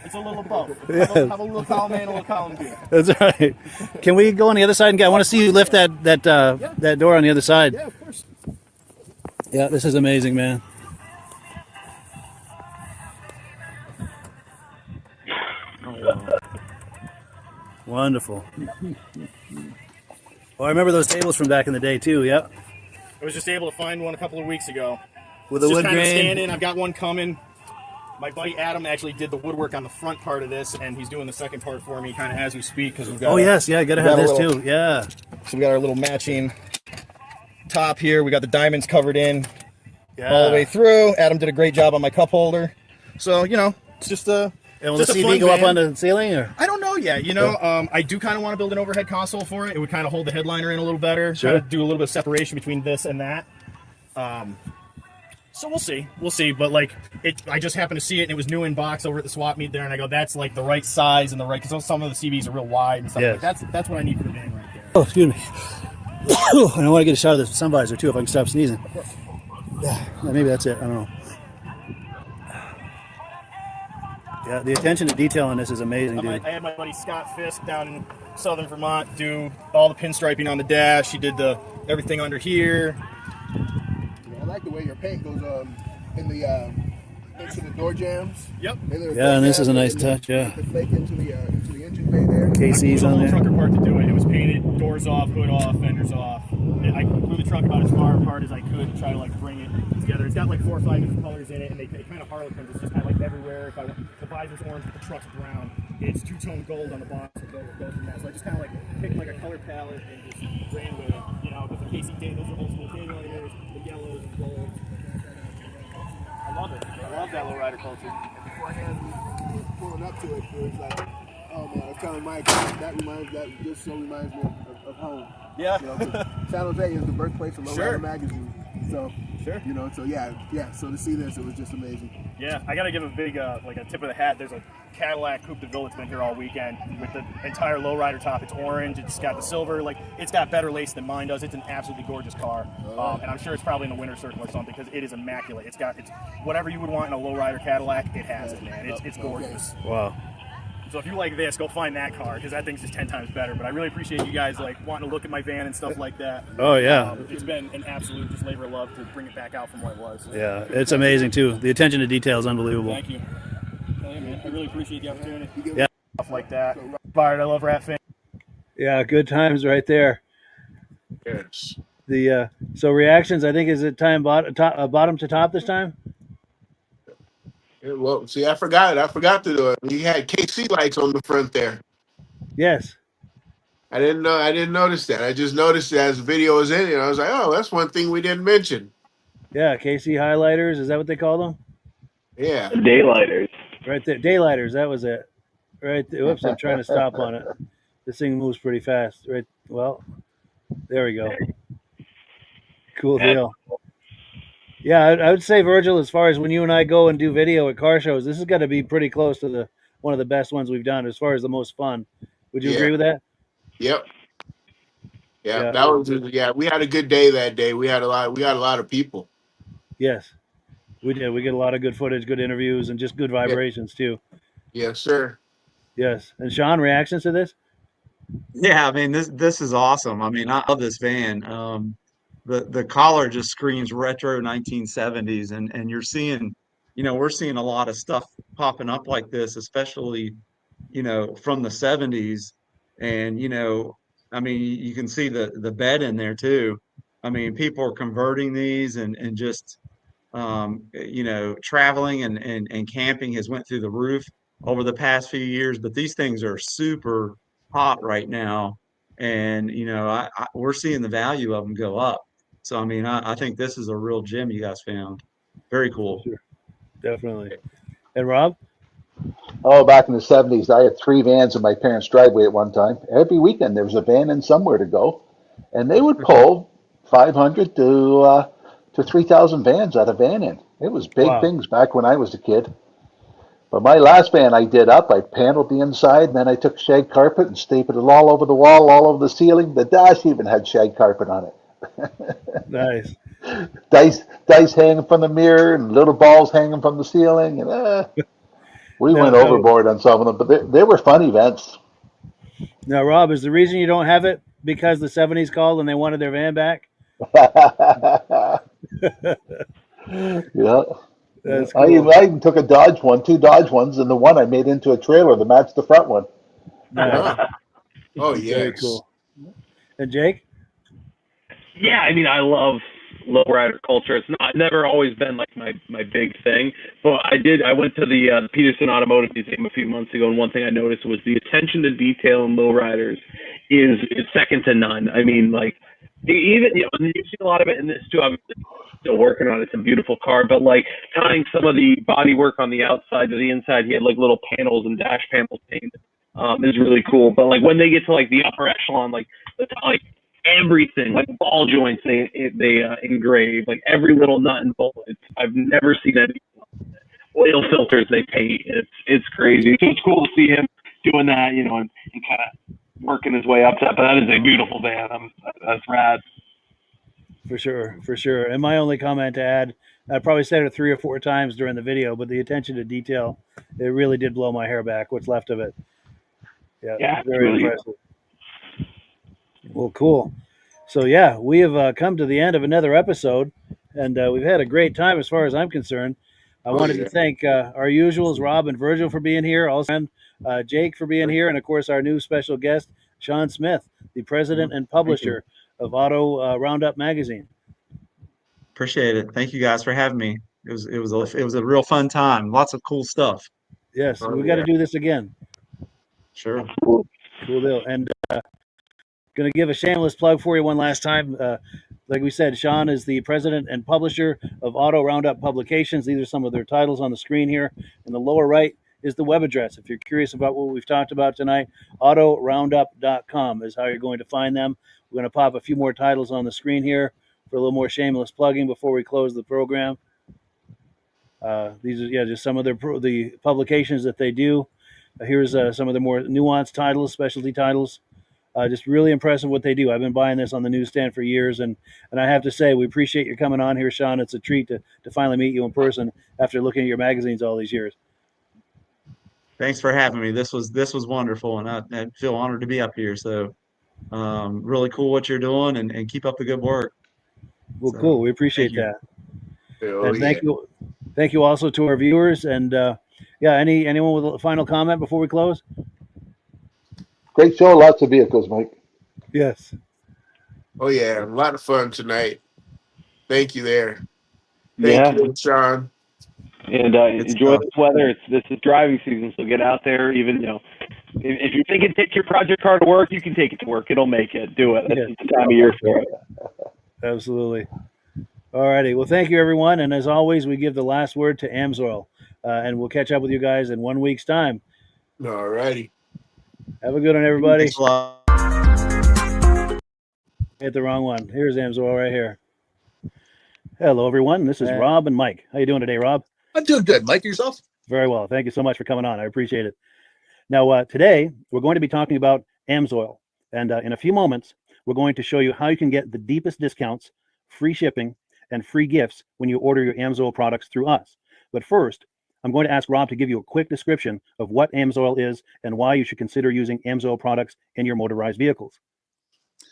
It's a little both. Have a little column A and a little column B. That's right. Can we go on the other side and I want to see you lift that door on the other side. Yeah, of course. Yeah, this is amazing, man. Wonderful. Oh, I remember those tables from back in the day too. Yep. I was just able to find one a couple of weeks ago. With a wood grain. Standing. I've got one coming. My buddy Adam actually did the woodwork on the front part of this, and he's doing the second part for me kind of as we speak, because we've got. Oh yes, yeah, gotta have this too. Yeah. So we got our little matching top here. We got the diamonds covered in all the way through. Adam did a great job on my cup holder. So it's just a. And will the CV go up on the ceiling, or? I don't know yet. I do kind of want to build an overhead console for it. It would kind of hold the headliner in a little better. Sure. Kind of do a little bit of separation between this and that. So we'll see. But I just happened to see it, and it was new in box over at the swap meet there, and I go, that's the right size and the right, because some of the CVs are real wide and stuff. Yes. That's what I need for the van right there. Oh, excuse me. And I want to get a shot of the sun visor too, if I can stop sneezing. Yeah, maybe that's it. I don't know. Yeah, the attention to detail on this is amazing, dude. I had my buddy Scott Fisk down in southern Vermont do all the pinstriping on the dash. He did everything under here. I like the way your paint goes in the into the door jams. Yep. Yeah, and this is a nice touch. Yeah. The flake into the engine bay there. KC's I on blew the whole there. truck apart to do it. It was painted, doors off, hood off, fenders off. I blew the truck about as far apart as I could to try to like bring it together. It's got like 4 or 5 different colors in it, and they kind of harlequins. It's just kind of like everywhere. If I want the visor's orange, but the truck's brown. It's two-tone gold on the bottom, so it goes from that. So I just kind of like picked like a color palette and just ran with it. You know, because the KC day, those are old school daylighters, the yellows and golds. I love it. I love that lowrider culture. Beforehand, pulling up to it, it was like, oh man, it's kind of Mike. That just so reminds me of home. Yeah. You know, San Jose is the birthplace of Lowrider Sure. magazine. So, sure. You know, so yeah. So to see this, it was just amazing. Yeah, I gotta give a big, like a tip of the hat. There's a Cadillac Coupe de Ville that's been here all weekend with the entire lowrider top. It's orange. It's got the silver. Like, it's got better lace than mine does. It's an absolutely gorgeous car, and I'm sure it's probably in the winner's circle or something because it is immaculate. It's whatever you would want in a lowrider Cadillac. It has it, man. It's gorgeous. Wow. So if you like this, go find that car because that thing's just 10 times better. But I really appreciate you guys like wanting to look at my van and stuff like that. Oh, yeah. It's been an absolute just labor of love to bring it back out from what it was. Yeah, it's amazing too. The attention to detail is unbelievable. Thank you. Hey, man, I really appreciate the opportunity. Yeah. Stuff like that. Fired. I love Rat Fan. Yeah, good times right there. Yes. The so reactions. I think is it time bottom to top this time. Yeah, well, see, I forgot to do it. We had KC lights on the front there. Yes. I didn't notice that. I just noticed it as the video was in it. I was like, oh, that's one thing we didn't mention. Yeah, KC highlighters. Is that what they call them? Yeah. Daylighters. Right there, daylighters. That was it. Right there. Whoops! I'm trying to stop on it. This thing moves pretty fast. Right. Well, there we go. Cool deal. Yeah, I would say, Virgil, as far as when you and I go and do video at car shows, this is going to be pretty close to one of the best ones we've done as far as the most fun. Would you agree with that? Yep. Yeah, that was we had a good day that day. We had a lot of people. Yes, we did. We get a lot of good footage, good interviews, and just good vibrations too. Yes, sir. Yes. And Shaun, reactions to this? Yeah, I mean this is awesome. I mean, I love this van. The collar just screams retro 1970s, and you're seeing, we're seeing a lot of stuff popping up like this, especially, from the 70s, and I mean, you can see the bed in there too. I mean, people are converting these and just traveling and camping has went through the roof over the past few years, but these things are super hot right now, and we're seeing the value of them go up. So I mean, I think this is a real gem you guys found. Very cool. Sure. Definitely. And Rob? Oh, back in the 70s, I had 3 vans in my parents' driveway at one time. Every weekend there was a van in somewhere to go, and they would pull 500 to 3,000 vans out of van in. It was big things back when I was a kid. But my last van I did up, I paneled the inside, and then I took shag carpet and stapled it all over the wall, all over the ceiling. The dash even had shag carpet on it. Nice. Dice hanging from the mirror and little balls hanging from the ceiling, and we went overboard on some of them, but they were fun events. Now, Rob, is the reason you don't have it because the 70s called and they wanted their van back? Yeah. That's cool. cool. I even took a Dodge one, 2 Dodge ones, and the one I made into a trailer to match the front one. Nice. Oh, Very yes. cool. And Jake? Yeah, I mean, I love lowrider culture. It's never always been like my big thing, but I went to the Peterson Automotive Museum a few months ago, and one thing I noticed was the attention to detail in lowriders is second to none. I mean, like, even, and you've seen a lot of it in this too. I'm still working on it. It's a beautiful car, but like tying some of the body work on the outside to the inside, he had like little panels and dash panels painted. Is really cool. But like when they get to like the upper echelon, like everything, like ball joints, they engrave, like every little nut and bolt. I've never seen any oil filters they paint. It's crazy. So it's cool to see him doing that, and kind of working his way up to that. But that is a beautiful van. That's rad. For sure. And my only comment to add, I probably said it 3 or 4 times during the video, but the attention to detail, it really did blow my hair back, what's left of it. Yeah, very really impressive. Well, cool. So, yeah, we have come to the end of another episode, and we've had a great time as far as I'm concerned. I Oh wanted yeah. to thank our usuals, Rob and Virgil, for being here, also Jake for being here, and of course our new special guest, Shaun Smith, the president and Thank you. publisher of Auto Roundup magazine. Appreciate it. Thank you guys for having me. It was a real fun time. Lots of cool stuff. Yes, Oh we got to yeah. do this again. Sure. Cool deal. And going to give a shameless plug for you one last time. Like we said, Shaun is the president and publisher of Auto Roundup Publications. These are some of their titles on the screen here. In the lower right is the web address. If you're curious about what we've talked about tonight, autoroundup.com is how you're going to find them. We're going to pop a few more titles on the screen here for a little more shameless plugging before we close the program. These are just some of the publications that they do. Here's some of the more nuanced titles, specialty titles. Just really impressive what they do. I've been buying this on the newsstand for years, and I have to say, we appreciate you coming on here, Shaun. It's a treat to finally meet you in person after looking at your magazines all these years. Thanks for having me. This was wonderful, and I feel honored to be up here. So really cool what you're doing, and keep up the good work. Well, So, cool. We thank appreciate you. that. Oh And yeah. thank you also to our viewers. And anyone with a final comment before we close? Great show, lots of vehicles, Mike. Yes. Oh yeah. A lot of fun tonight. Thank you there. Thank Yeah. you, Shaun. And Good enjoy stuff. this weather. This is driving season, so get out there. Even if you're thinking take your project car to work, you can take it to work. It'll make it. Do it. That's Yeah. the time of year for it. Absolutely. All righty. Well, thank you, everyone. And as always, we give the last word to Amsoil. And we'll catch up with you guys in 1 week's time. All righty. Have a good one, everybody. Thanks a lot. Hit the wrong one. Here's Amsoil right here. Hello, everyone. This is Rob and Mike. How you doing today, Rob? I'm doing good. Mike, yourself? Very well. Thank you so much for coming on. I appreciate it. Now, today, we're going to be talking about Amsoil. And in a few moments, we're going to show you how you can get the deepest discounts, free shipping, and free gifts when you order your Amsoil products through us. But first, I'm going to ask Rob to give you a quick description of what Amsoil is and why you should consider using Amsoil products in your motorized vehicles.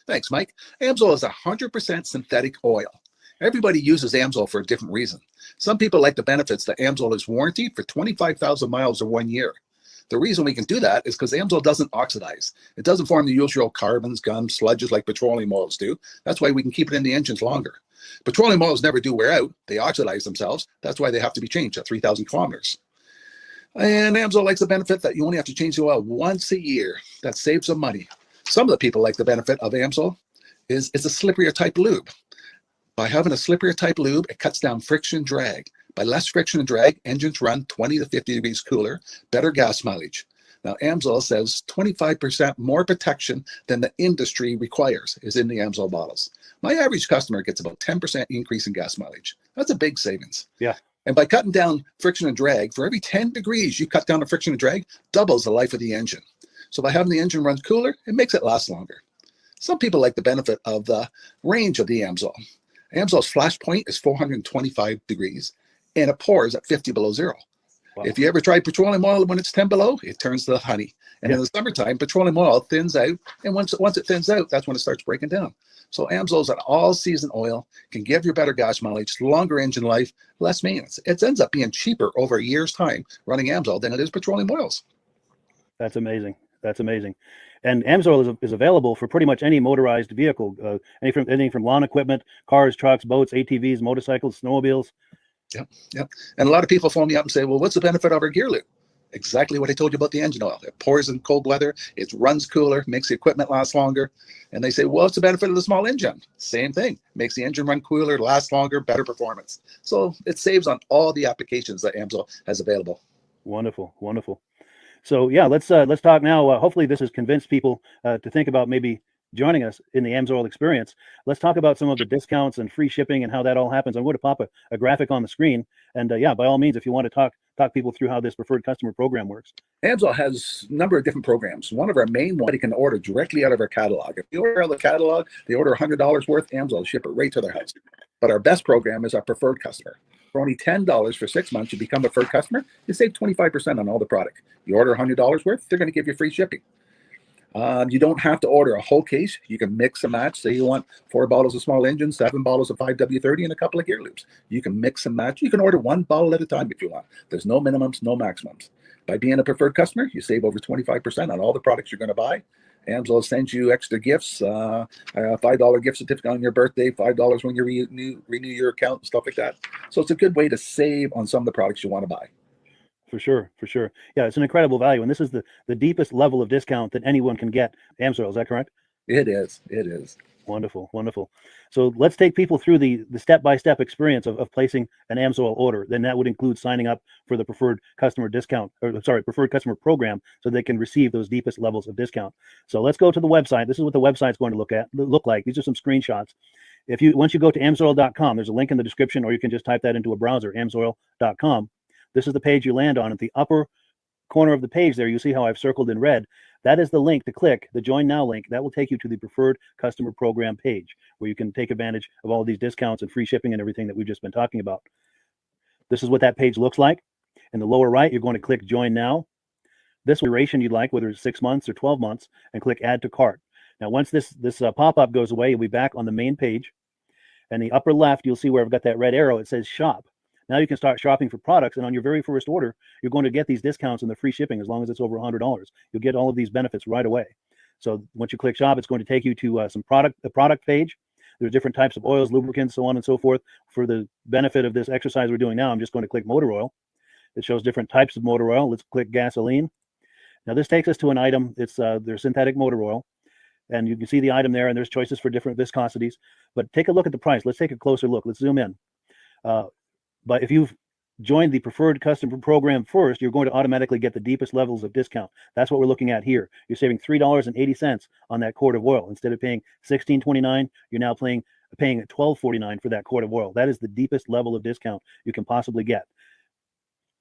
Thanks, Mike. Amsoil is 100% synthetic oil. Everybody uses Amsoil for a different reason. Some people like the benefits that Amsoil is warranted for 25,000 miles or 1 year. The reason we can do that is because Amsoil doesn't oxidize. It doesn't form the usual carbons, gums, sludges like petroleum oils do. That's why we can keep it in the engines longer. Petroleum oils never do wear out. They oxidize themselves. That's why they have to be changed at 3,000 kilometers. And Amsoil likes the benefit that you only have to change the oil once a year. That saves some money. Some of the people like the benefit of Amsoil is it's a slipperier type lube. By having a slipperier type lube, it cuts down friction and drag. By less friction and drag, engines run 20 to 50 degrees cooler, better gas mileage. Now, Amsoil says 25% more protection than the industry requires is in the Amsoil bottles. My average customer gets about 10% increase in gas mileage. That's a big savings. Yeah. And by cutting down friction and drag, for every 10 degrees you cut down the friction and drag, doubles the life of the engine. So by having the engine run cooler, it makes it last longer. Some people like the benefit of the range of the Amsoil. Amsoil's flash point is 425 degrees, and it pours at 50 below zero. Wow. If you ever try petroleum oil when it's 10 below, it turns to honey. And in the summertime, petroleum oil thins out, and once it thins out, that's when it starts breaking down. So Amsoil's an all-season oil, can give you better gas mileage, longer engine life, less maintenance. It ends up being cheaper over a year's time running Amsoil than it is petroleum oils. That's amazing. That's amazing. And Amsoil is available for pretty much any motorized vehicle, anything from lawn equipment, cars, trucks, boats, ATVs, motorcycles, snowmobiles. Yep. And a lot of people phone me up and say, well, what's the benefit of our gear lube? Exactly what I told you about the engine oil. It pours in cold weather, it runs cooler, makes the equipment last longer. And they say, well, what's the benefit of the small engine? Same thing. Makes the engine run cooler, last longer, better performance. So it saves on all the applications that Amsoil has available. Wonderful, wonderful. So yeah, let's talk now. Hopefully this has convinced people to think about maybe joining us in the Amsoil experience. Let's talk about some of the discounts and free shipping and how that all happens. I'm going to pop a graphic on the screen. And yeah, by all means, if you want to talk people through how this preferred customer program works. Amsoil has a number of different programs. One of our main ones, you can order directly out of our catalog. If you order out of the catalog, they order $100 worth, Amsoil will ship it right to their house. But our best program is our preferred customer. For only $10 for 6 months, you become a preferred customer, you save 25% on all the product. You order $100 worth, they're going to give you free shipping. You don't have to order a whole case. You can mix and match. Say you want 4 bottles of small engine, 7 bottles of 5W30, and a couple of gear loops. You can mix and match. You can order 1 bottle at a time if you want. There's no minimums, no maximums. By being a preferred customer, you save over 25% on all the products you're going to buy. Amsoil sends you extra gifts, a $5 gift certificate on your birthday, $5 when you renew your account and stuff like that. So it's a good way to save on some of the products you want to buy. For sure, for sure. Yeah, it's an incredible value, and this is the deepest level of discount that anyone can get. Amsoil, is that correct? It is. It is. Wonderful, wonderful. So let's take people through the step-by-step experience of placing an Amsoil order. Then that would include signing up for the preferred customer discount, or sorry, preferred customer program, so they can receive those deepest levels of discount. So let's go to the website. This is what the website's going to look like. These are some screenshots. Once you go to amsoil.com, there's a link in the description, or you can just type that into a browser, amsoil.com. This is the page you land on. At the upper corner of the page there, you see how I've circled in red. That is the link to click, the Join Now link. That will take you to the Preferred Customer Program page, where you can take advantage of all of these discounts and free shipping and everything that we've just been talking about. This is what that page looks like. In the lower right, you're going to click Join Now. This duration you'd like, whether it's 6 months or 12 months, and click Add to Cart. Now, once this pop-up goes away, you'll be back on the main page. And the upper left, you'll see where I've got that red arrow. It says Shop. Now you can start shopping for products, and on your very first order, you're going to get these discounts and the free shipping as long as it's over $100. You'll get all of these benefits right away. So once you click shop, it's going to take you to the product page. There's different types of oils, lubricants, so on and so forth. For the benefit of this exercise we're doing now, I'm just going to click motor oil. It shows different types of motor oil. Let's click gasoline. Now this takes us to an item. It's their synthetic motor oil. And you can see the item there, and there's choices for different viscosities. But take a look at the price. Let's take a closer look. Let's zoom in. But if you've joined the preferred customer program first, you're going to automatically get the deepest levels of discount. That's what we're looking at here. You're saving $3.80 on that quart of oil. Instead of paying $16.29, you're now paying $12.49 for that quart of oil. That is the deepest level of discount you can possibly get.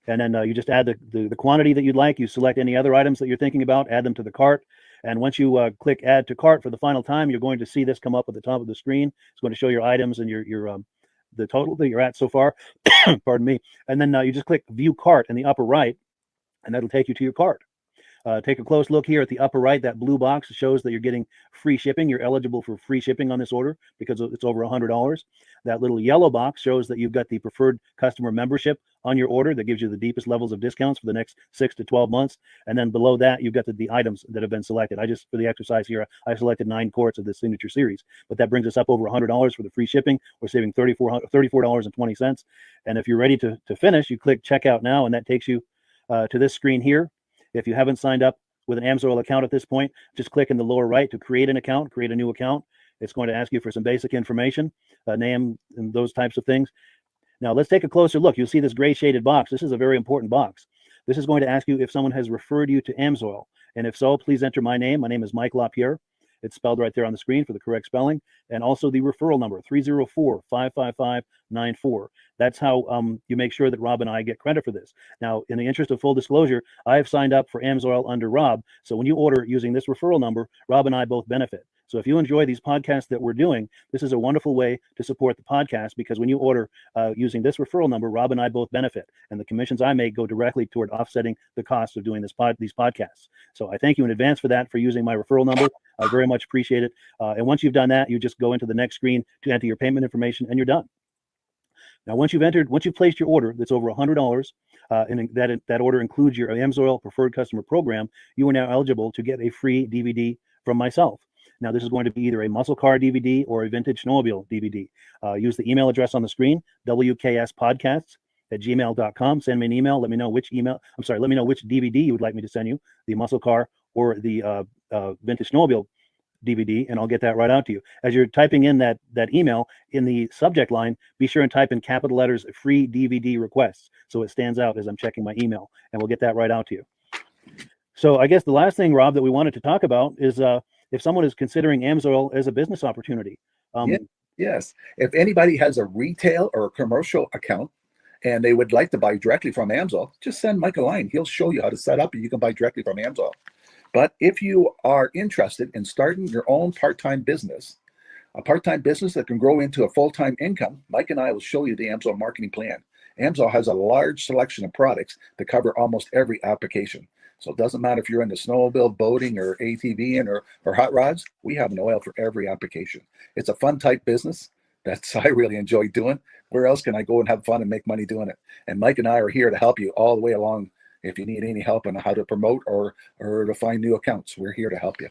And then you just add the quantity that you'd like. You select any other items that you're thinking about, add them to the cart. And once you click Add to Cart for the final time, you're going to see this come up at the top of the screen. It's going to show your items and the total that you're at so far. Pardon me. And then you just click View Cart in the upper right, and that'll take you to your cart. Take a close look here at the upper right. That blue box shows that you're getting free shipping. You're eligible for free shipping on this order because it's over $100. That little yellow box shows that you've got the preferred customer membership on your order that gives you the deepest levels of discounts for the next 6 to 12 months. And then below that, you've got the items that have been selected. For the exercise here, I selected 9 quarts of the signature series, but that brings us up over $100 for the free shipping. We're saving $34.20. And if you're ready to finish, you click Checkout Now, and that takes you to this screen here. If you haven't signed up with an Amsoil account at this point, just click in the lower right to create an account, create a new account. It's going to ask you for some basic information, name and those types of things. Now let's take a closer look. You'll see this gray shaded box. This is a very important box. This is going to ask you if someone has referred you to Amsoil. And if so, please enter my name. My name is Mike LaPierre. It's spelled right there on the screen for the correct spelling. And also the referral number, 304-555-94. That's how you make sure that Rob and I get credit for this. Now, in the interest of full disclosure, I have signed up for Amsoil under Rob. So when you order using this referral number, Rob and I both benefit. So if you enjoy these podcasts that we're doing, this is a wonderful way to support the podcast, because when you order using this referral number, Rob and I both benefit. And the commissions I make go directly toward offsetting the cost of doing these podcasts. So I thank you in advance for that, for using my referral number. I very much appreciate it. And once you've done that, you just go into the next screen to enter your payment information, and you're done. Now, once you've placed your order that's over $100, and that order includes your Amsoil Preferred Customer Program, you are now eligible to get a free DVD from myself. Now, this is going to be either a muscle car DVD or a vintage snowmobile DVD. Use the email address on the screen, wkspodcasts@gmail.com. Send me an email. Let me know which DVD you would like me to send you, the muscle car or the vintage snowmobile DVD, and I'll get that right out to you. As you're typing in that email, in the subject line, be sure and type in capital letters "free DVD requests" so it stands out as I'm checking my email, and we'll get that right out to you. So I guess the last thing, Rob, that we wanted to talk about is if someone is considering Amsoil as a business opportunity. Yes. If anybody has a retail or a commercial account and they would like to buy directly from Amsoil, just send Mike a line. He'll show you how to set up, and you can buy directly from Amsoil. But if you are interested in starting your own part-time business, a part-time business that can grow into a full-time income, Mike and I will show you the Amsoil marketing plan. Amsoil has a large selection of products that cover almost every application. So it doesn't matter if you're into snowmobile, boating, or ATVing or hot rods, we have an oil for every application. It's a fun type business that's I really enjoy doing. Where else can I go and have fun and make money doing it? And Mike and I are here to help you all the way along. If you need any help on how to promote or to find new accounts, we're here to help you.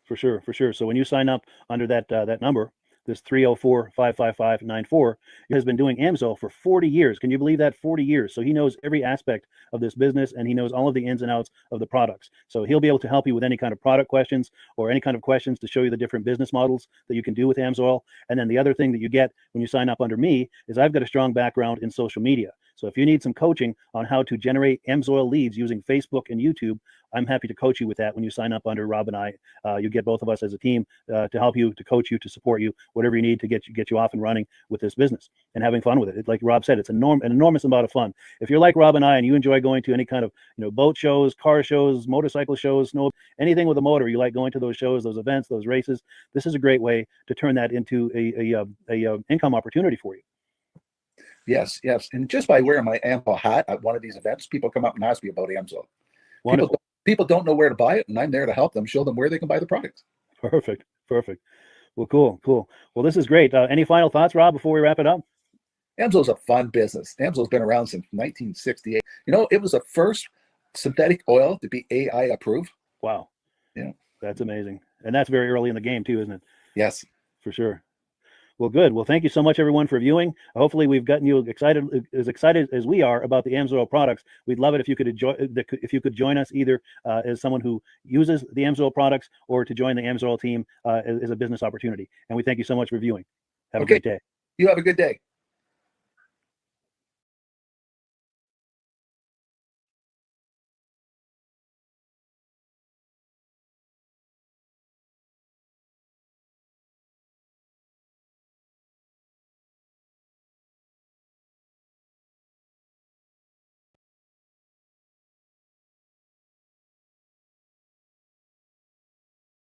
For sure, for sure. So when you sign up under that number, this 304-555-94, he has been doing Amsoil for 40 years. Can you believe that? 40 years. So he knows every aspect of this business, and he knows all of the ins and outs of the products. So he'll be able to help you with any kind of product questions or any kind of questions to show you the different business models that you can do with Amsoil. And then the other thing that you get when you sign up under me is I've got a strong background in social media. So if you need some coaching on how to generate Amsoil leads using Facebook and YouTube, I'm happy to coach you with that when you sign up under Rob and I. You get both of us as a team to help you, to coach you, to support you, whatever you need to get you off and running with this business and having fun with it. Like Rob said, it's an enormous amount of fun. If you're like Rob and I and you enjoy going to any kind of boat shows, car shows, motorcycle shows, anything with a motor, you like going to those shows, those events, those races, this is a great way to turn that into a income opportunity for you. Yes, yes. And just by wearing my Amsoil hat at one of these events, people come up and ask me about Amsoil. People don't know where to buy it, and I'm there to help them, show them where they can buy the product. Perfect. Well, cool. Well, this is great. Any final thoughts, Rob, before we wrap it up? Amsoil's a fun business. Amsoil's been around since 1968. It was the first synthetic oil to be AI approved. Wow. Yeah. That's amazing. And that's very early in the game too, isn't it? Yes. For sure. Well, good. Well, thank you so much, everyone, for viewing. Hopefully, we've gotten you excited as we are about the Amsoil products. We'd love it if you could join us either as someone who uses the Amsoil products or to join the Amsoil team as a business opportunity. And we thank you so much for viewing. Have a great day. You have a good day.